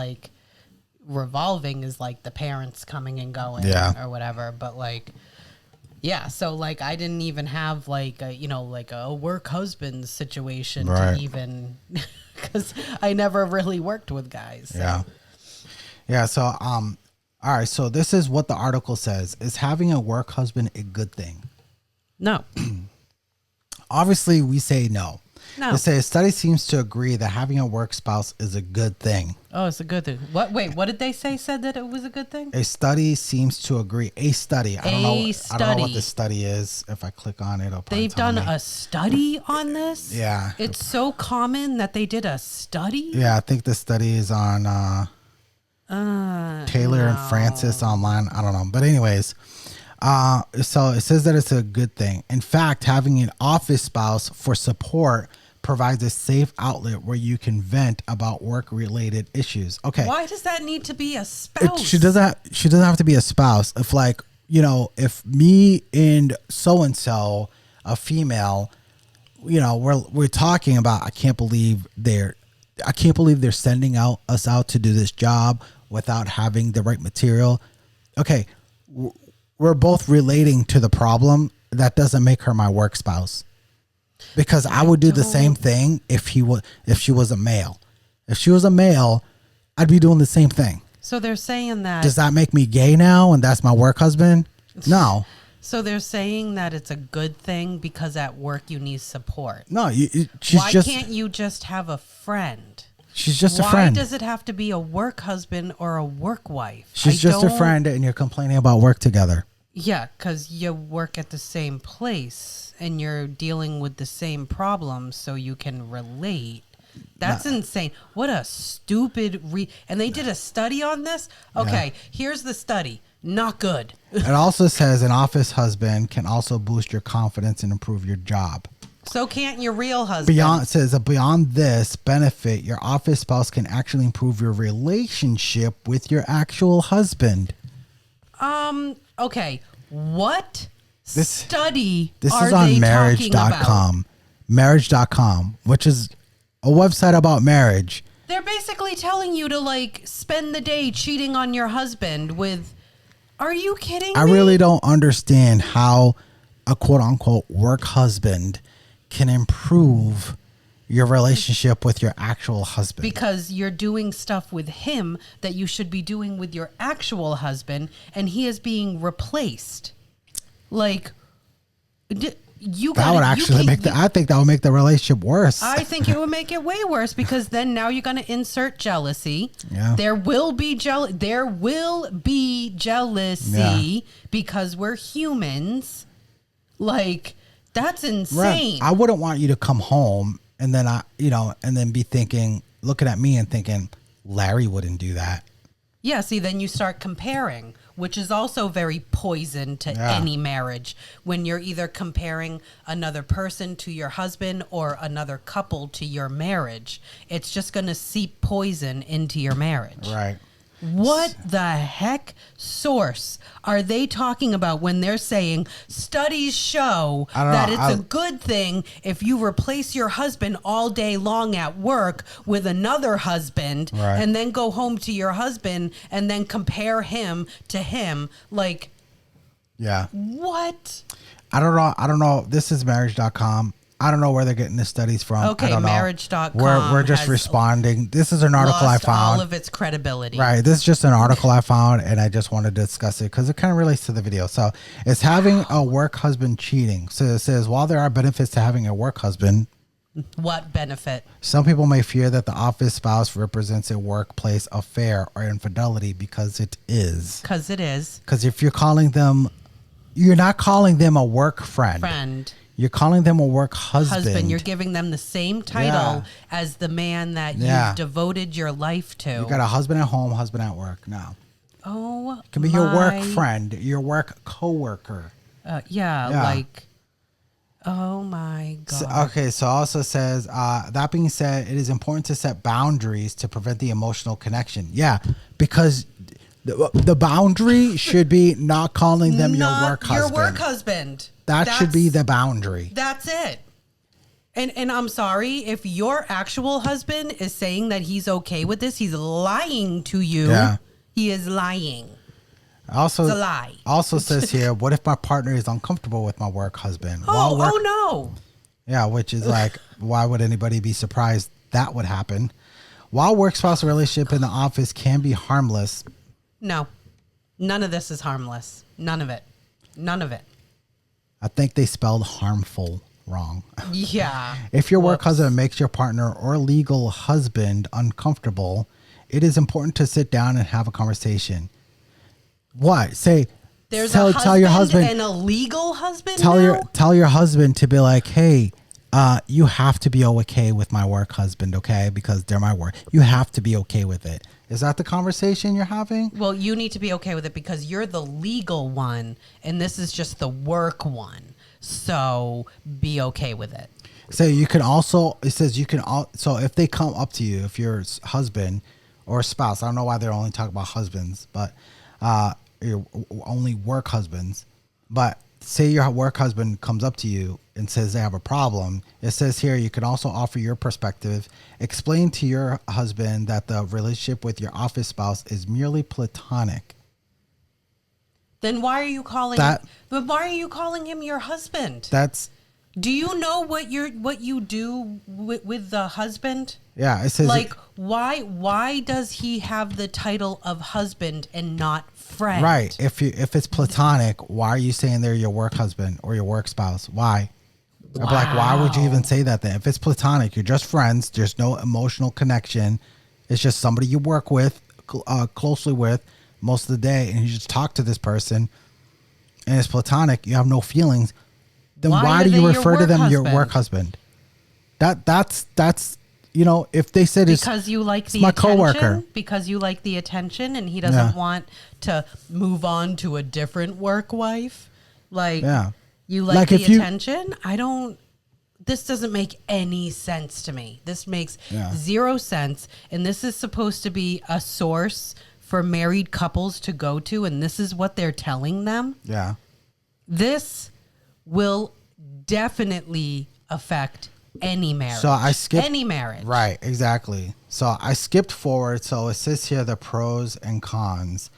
revolving is the parents coming and going or whatever. But so I didn't even have a work husband situation to even, because I never really worked with guys. So. Yeah. Yeah. So, all right. So this is what the article says. Is having a work husband a good thing? No. Obviously, we say no. No. They say a study seems to agree that having a work spouse is a good thing. Oh, it's a good thing. What? Wait, what did they say said that it was a good thing? A study seems to agree. A study. I don't know what the study is. If I click on it, it'll probably They've done a study on this? Yeah. It's so common that they did a study? Yeah, I think the study is on Taylor and Francis online. I don't know. But anyways, so it says that it's a good thing. In fact, having an office spouse for support provides a safe outlet where you can vent about work-related issues. Okay. Why does that need to be a spouse? She doesn't have to be a spouse. If like, you know, if me and so-and-so, a female, you know, we're talking about, I can't believe they're sending us out to do this job without having the right material. Okay. We're both relating to the problem. That doesn't make her my work spouse. Because I would do the same thing if she was a male. If she was a male, I'd be doing the same thing. So they're saying that. Does that make me gay now and that's my work husband? No. So they're saying that it's a good thing because at work you need support. No, Why can't you just have a friend? She's just a friend. Why does it have to be a work husband or a work wife? She's just a friend and you're complaining about work together. Yeah, because you work at the same place and you're dealing with the same problems so you can relate. That's insane. What a stupid and they did a study on this? Okay, here's the study. Not good. It also says an office husband can also boost your confidence and improve your job. So can't your real husband. Beyond this benefit, your office spouse can actually improve your relationship with your actual husband. Okay. What This study is are on they marriage.com. Marriage.com, which is a website about marriage. They're basically telling you to like spend the day cheating on your husband with. Are you kidding me? I really don't understand how a quote unquote work husband can improve your relationship with your actual husband. Because you're doing stuff with him that you should be doing with your actual husband, and he is being replaced. Like, you that would actually I think that would make the relationship worse. I think it would make it way worse because then now you're going to insert jealousy. Yeah. There will be jealousy because we're humans. Like, that's insane. Right. I wouldn't want you to come home and then and then be looking at me and thinking, Larry wouldn't do that. Yeah, see, then you start comparing, which is also very poison to any marriage. When you're either comparing another person to your husband or another couple to your marriage, it's just going to seep poison into your marriage. Right. What the heck source are they talking about when they're saying studies show that it's a good thing if you replace your husband all day long at work with another husband and then go home to your husband and then compare him to him? Like, yeah. What? I don't know. This is marriage.com. I don't know where they're getting the studies from. Okay, I don't know. marriage.com. We're just responding. This is an article I found. All of its credibility. Right. This is just an article I found, and I just wanted to discuss it because it kind of relates to the video. So it's having a work husband cheating. So it says, while there are benefits to having a work husband. What benefit? Some people may fear that the office spouse represents a workplace affair or infidelity because it is. Because it is. Because if you're not calling them a work friend. You're calling them a work husband. You're giving them the same title as the man that you've devoted your life to. You got a husband at home, husband at work now. Oh, it can be your work friend, your work coworker. Like, oh my God. So also says, that being said, it is important to set boundaries to prevent the emotional connection. Yeah, because the boundary should be not calling them your work husband. Your work husband. That should be the boundary. That's it. And I'm sorry, if your actual husband is saying that he's okay with this, he's lying to you. Yeah. He is lying. Also, it's a lie. Also says here, what if my partner is uncomfortable with my work husband? Oh no. Yeah, which is like, why would anybody be surprised that would happen? While work spousal relationship in the office can be harmless. No, none of this is harmless. None of it. None of it. I think they spelled harmful wrong. Yeah. If your work husband makes your partner or legal husband uncomfortable, it is important to sit down and have a conversation. What? Say, tell your husband and a legal husband. Tell your husband to be like, hey, you have to be okay with my work husband, okay? Because they're my work. You have to be okay with it. Is that the conversation you're having? Well, you need to be okay with it because you're the legal one and this is just the work one. So be okay with it. So you can also, it says you can, so if they come up to you, if your husband or spouse, I don't know why they're only talking about husbands, but your only work husbands, but say your work husband comes up to you and says they have a problem. It says here you can also offer your perspective. Explain to your husband that the relationship with your office spouse is merely platonic. Then why are you calling That- but why are you calling him your husband? That's, Do you know what you do with the husband? yeah, it says Like why does he have the title of husband and not friend? right. If it's platonic, why are you saying they're your work husband or your work spouse? Why? I'd be like, why would you even say that then? If it's platonic, you're just friends. There's no emotional connection. It's just somebody you work with, closely with most of the day, and you just talk to this person, and it's platonic. You have no feelings. Then Why why are do you they your refer to work them your husband? work husband? That's you know, if they said Because you like it's the my attention, coworker. because you like the attention, and he doesn't Yeah. want to move on to a different work wife. Like, Yeah. you like Like the if you- attention. This doesn't make any sense to me. This makes Yeah. zero sense, and this is supposed to be a source for married couples to go to, and this is what they're telling them. Yeah. This will definitely affect any marriage. So I skipped any marriage. Right, exactly. So I skipped forward. So it says here the pros and cons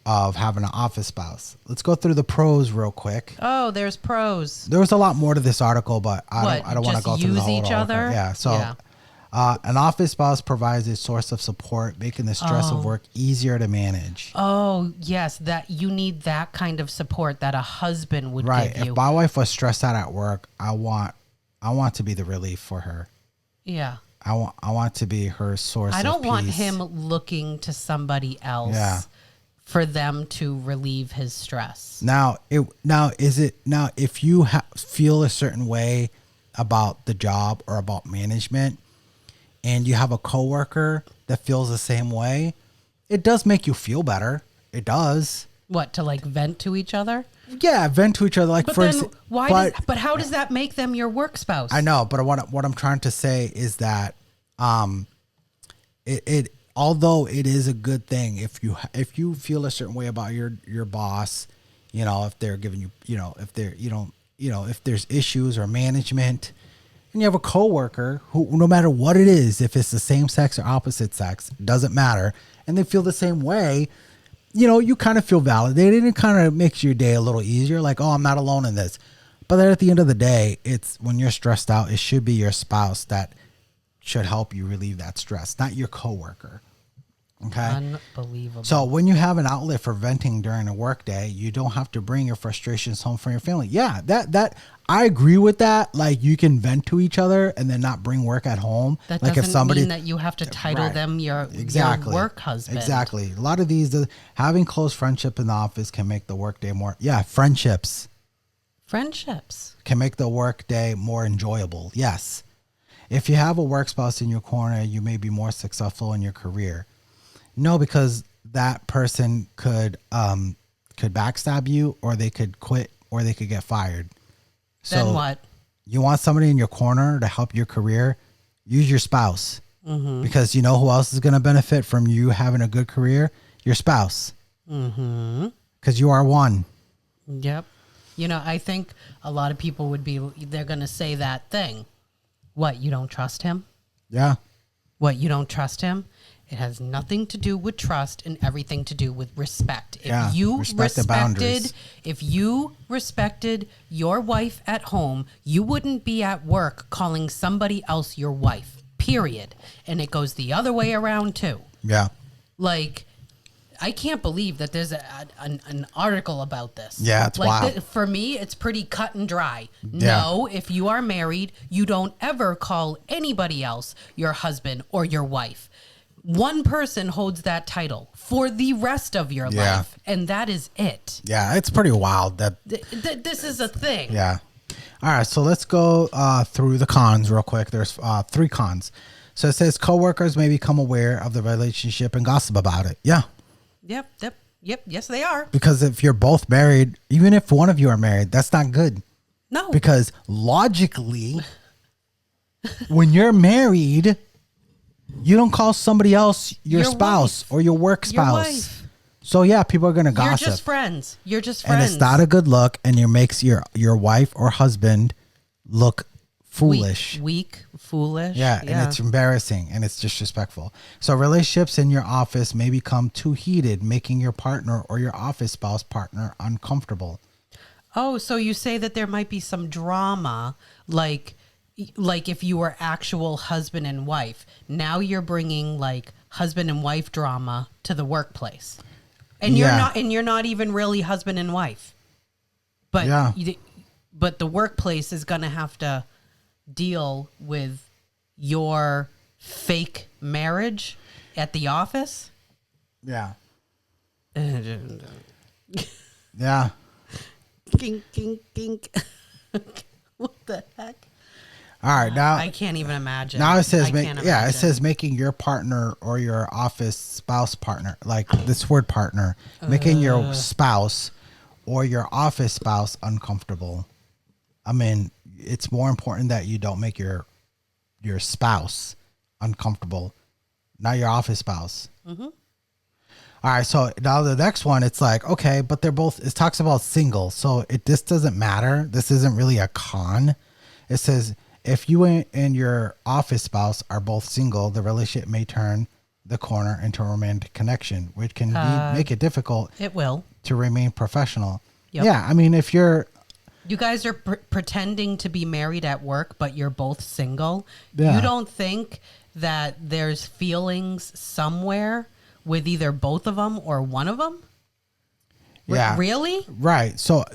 of having an office spouse. Let's go through the pros real quick. Oh, there's pros. There was a lot more to this article, but What, I don't want to just go through the use whole each article. other? Yeah. So Yeah. an office spouse provides a source of support, making the stress of work easier to manage. Oh, yes, that you need that kind of support that a husband would Right. give If you. my wife was stressed out at work, I want to be the relief for her. Yeah. I want to be her source. I don't of want peace. him looking to somebody else Yeah. for them to relieve his stress. Now, if you feel a certain way about the job or about management, and you have a coworker that feels the same way, it does make you feel better. It does. What, to like vent to each other? Yeah, vent to each other. Like But for then ex- why but how does that make them your work spouse? I know, but what I'm trying to say is that it although it is a good thing if you feel a certain way about your boss, you know, if they're giving you, you know, if they're if there's issues or management, and you have a coworker who, no matter what it is, if it's the same sex or opposite sex, doesn't matter, and they feel the same way, you know, you kind of feel validated, and it kind of makes your day a little easier. Like, oh, I'm not alone in this. But then at the end of the day, it's when you're stressed out, it should be your spouse that should help you relieve that stress, not your coworker. Okay. Unbelievable. So when you have an outlet for venting during a workday, you don't have to bring your frustrations home from your family. Yeah, that I agree with that. Like, you can vent to each other and then not bring work at home. that like doesn't mean that you have to title Right. them your work husband. Exactly. A lot of these, having close friendship in the office can make the workday more. Yeah, friendships Friendships. can make the workday more enjoyable. Yes. If you have a work spouse in your corner, you may be more successful in your career. No, because that person could backstab you, or they could quit, or they could get fired. Then what? You want somebody in your corner to help your career? Use your spouse. Mm-hmm. Because you know who else is going to benefit from you having a good career? Your spouse. Mm-hmm. Because you are one. Yep. You know, I think a lot of people they're going to say that thing. What, you don't trust him? Yeah. What, you don't trust him? It has nothing to do with trust and everything to do with respect. Yeah, respect the boundaries. If you respected your wife at home, you wouldn't be at work calling somebody else your wife, period. And it goes the other way around too. Yeah. Like, I can't believe that there's an article about this. Yeah, it's like wild. For me, it's pretty cut and dry. Yeah. No, if you are married, you don't ever call anybody else your husband or your wife. One person holds that title for the rest of your Yeah. life, and that is it. Yeah, it's pretty wild that. This is a thing. Yeah. All right, so let's go through the cons real quick. There's 3 cons. So it says coworkers may become aware of the relationship and gossip about it. Yeah. Yep. Yes, they are. Because if you're both married, even if one of you are married, that's not good. No. Because logically, when you're married, you don't call somebody else your spouse wife. or your work Your spouse. wife. So yeah, people are gonna gossip. You're just friends. And it's not a good look, and it makes your wife or husband look foolish. Weak, foolish. Yeah, and it's embarrassing and it's disrespectful. So relationships in your office may become too heated, making your partner or your office spouse partner uncomfortable. Oh, so you say that there might be some drama, like if you were actual husband and wife. Now you're bringing like husband and wife drama to the workplace, and you're not even really husband and wife. But but the workplace is gonna have to deal with your fake marriage at the office. Yeah. Yeah. Kink, kink, kink. What the heck? All right, now I can't even imagine. now it says it it says making your partner or your office spouse partner, like this word partner, making your spouse or your office spouse uncomfortable. I mean, it's more important that you don't make your spouse uncomfortable, not your office spouse. Mm-hmm. All right, so now the next one, it's like, okay, but they're both, it talks about single, so this doesn't matter. This isn't really a con. It says, if you and your office spouse are both single, the relationship may turn the corner into a romantic connection, which can make it difficult. It will. To remain professional. Yep. Yeah, I mean, if you guys are pretending to be married at work, but you're both single, Yeah. you don't think that there's feelings somewhere with either both of them or one of them? Yeah. Really? Right. So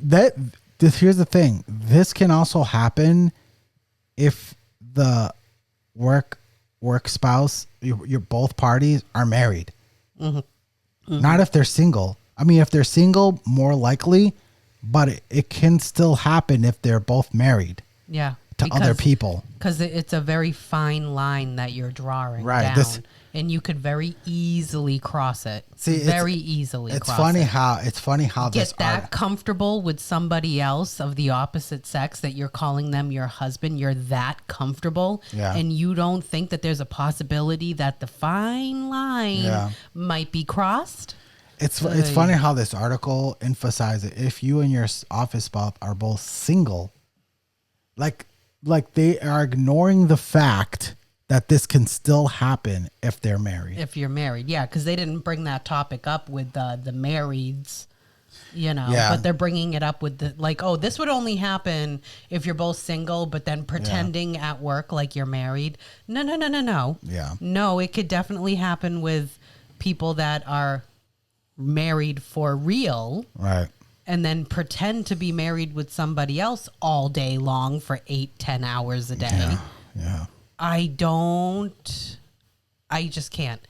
here's the thing. This can also happen if the work spouse, your both parties are married. Mm-hmm. Mm-hmm. Not if they're single. I mean, if they're single, more likely, but it can still happen if they're both married. Yeah. To other people. Because it's a very fine line that you're drawing right. down. And you could very easily cross it. Very easily it's cross funny it. It's funny how Get that comfortable with somebody else of the opposite sex that you're calling them your husband. You're that comfortable. Yeah. And you don't think that there's a possibility that the fine line might be crossed? It's funny how this article emphasizes if you and your office spouse are both single, like they are ignoring the fact that this can still happen if they're married. If you're married, yeah, because they didn't bring that topic up with the marrieds, but they're bringing it up with this would only happen if you're both single, but then pretending at work like you're married. No. Yeah. No, it could definitely happen with people that are married for real. Right. And then pretend to be married with somebody else all day long for 8-10 hours a day. Yeah. I just can't.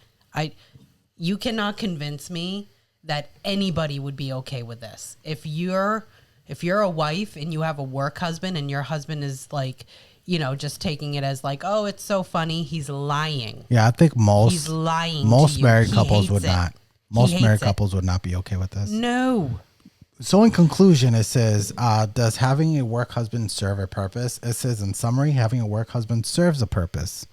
You cannot convince me that anybody would be okay with this. If you're a wife and you have a work husband and your husband is like, just taking it as like, oh, it's so funny, he's lying. Yeah, I think he's lying. Most married couples would it. not. Most married couples would not be okay with this. No. So in conclusion, it says, does having a work husband serve a purpose? It says in summary, having a work husband serves a purpose.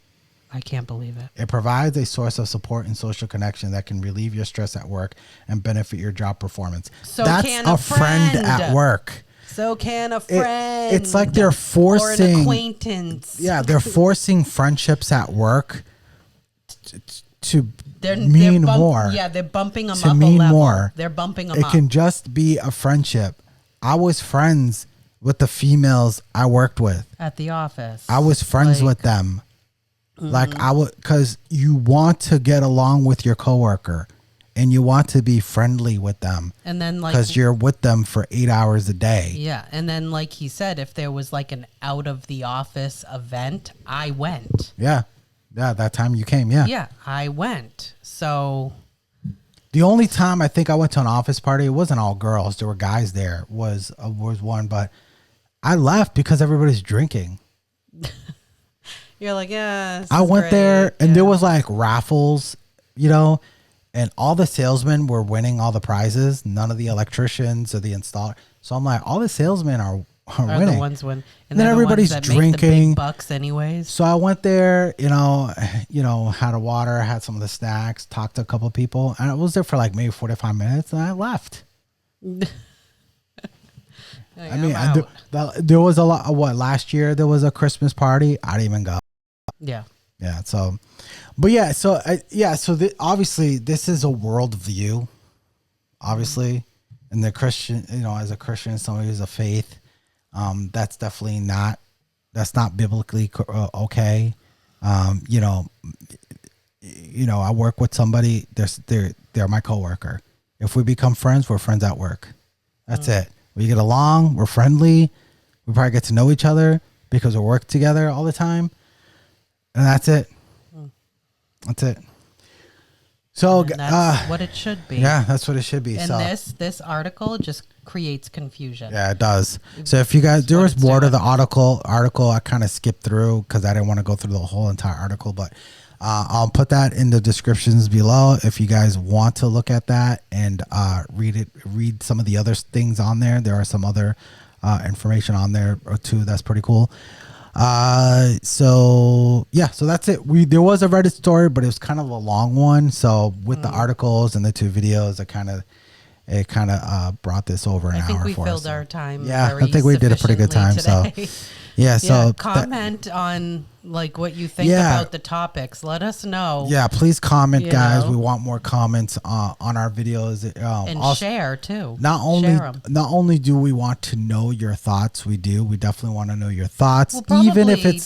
I can't believe it. It provides a source of support and social connection that can relieve your stress at work and benefit your job performance. So that's can a friend at work. So can a friend. It's like they're forcing. Or an acquaintance. Yeah, they're forcing friendships at work to more. Yeah, they're bumping them to up mean a level. More. They're bumping them up. It can just be a friendship. I was friends with the females I worked with. At the office. I was friends with them. Mm-hmm. Like because you want to get along with your coworker and you want to be friendly with them. And then because you're with them for 8 hours a day. Yeah. And then like he said, if there was like an out of the office event, I went. Yeah. Yeah, that time you came, yeah. Yeah, I went. So the only time I think I went to an office party, it wasn't all girls. There were guys there. Was one, but I left because everybody's drinking. You're like, yeah. This I is went great. there and Yeah. there was like raffles, and all the salesmen were winning all the prizes. None of the electricians or the installer. So I'm like, all the salesmen are Are winning. the ones when and then they're the everybody's ones that make the drinking. big bucks anyways. So I went there, had a water, had some of the snacks, talked to a couple of people, and I was there for like maybe 45 minutes, and I left. I mean, there was a lot. Last year there was a Christmas party. I didn't even go. yeah. Yeah. So, but yeah. So obviously this is a world view. Obviously, and the Christian, as a Christian, somebody who's a faith, that's definitely not. That's not biblically okay. I work with somebody. They're my coworker. If we become friends, we're friends at work. That's it. We get along. We're friendly. We probably get to know each other because we work together all the time. And that's it. That's it. So And that's what it should be. yeah, that's what it should be. And So this article just creates confusion. yeah, it does. So if you guys, there was it's more to doing. the article. I kind of skipped through because I didn't want to go through the whole entire article, but I'll put that in the descriptions below if you guys want to look at that and read some of the other things on there. There are some other information on there too. That's pretty cool. So that's it. There was a Reddit story, but it was kind of a long one. So with the articles and the two videos, it kind of brought this over an I think hour we for filled us. our time. Yeah, very I think we did a pretty good time. sufficiently So today. yeah, so comment on like what you think Yeah. about the topics. Let us know. yeah, please comment, You guys. know. We want more comments on our videos. And Also, share too. not Share 'em. only do we want to know your thoughts, we definitely want to know your thoughts, Well, even if probably-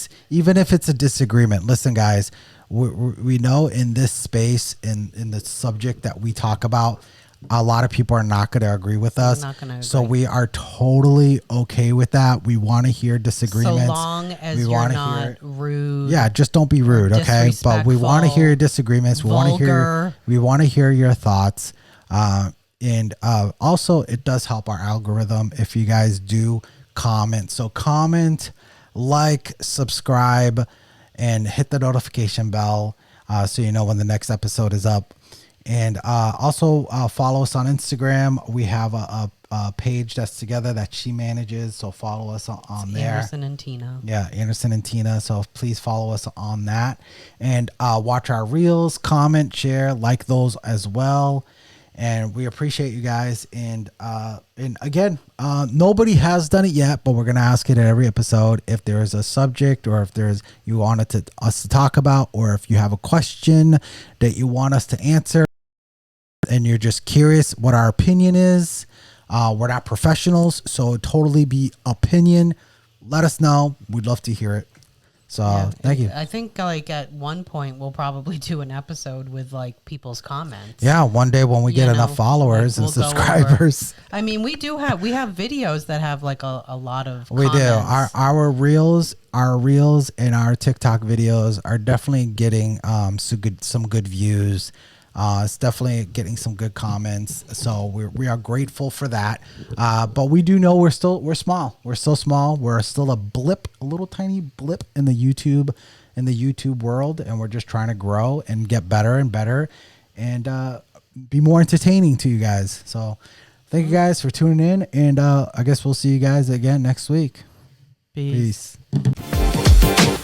it's a disagreement. Listen, guys, we know in this space, in the subject that we talk about, a lot of people are not going to agree with us. Not gonna So agree. we are totally okay with that. We want to hear disagreements. So long as we you're wanna not rude. Yeah, just don't be rude, okay? But we want to hear your disagreements. We want to vulgar. hear your thoughts. And also, it does help our algorithm if you guys do comment. So comment, like, subscribe, and hit the notification bell so you know when the next episode is up. And also follow us on Instagram. We have a page that's together that she manages. So follow us on there. Anderson and Tina. Yeah, Anderson and Tina. So please follow us on that. And watch our reels, comment, share, like those as well. And we appreciate you guys. And again, nobody has done it yet, but we're gonna ask it at every episode. If there is a subject, or if you wanted us to talk about, or if you have a question that you want us to answer, and you're just curious what our opinion is. We're not professionals, so totally be opinion. Let us know. We'd love to hear it. So thank you. I think like at one point we'll probably do an episode with like people's comments. Yeah, one day when we get enough followers and like, we'll go subscribers. over- I mean, we have videos that have like a lot of We do. comments. Our reels and our TikTok videos are definitely getting some good views. It's definitely getting some good comments, so we are grateful for that. But we do know we're small. We're still small. We're still a little tiny blip in the YouTube world, and we're just trying to grow and get better and better, and be more entertaining to you guys. So thank you guys for tuning in, and I guess we'll see you guys again next week. Peace. Peace.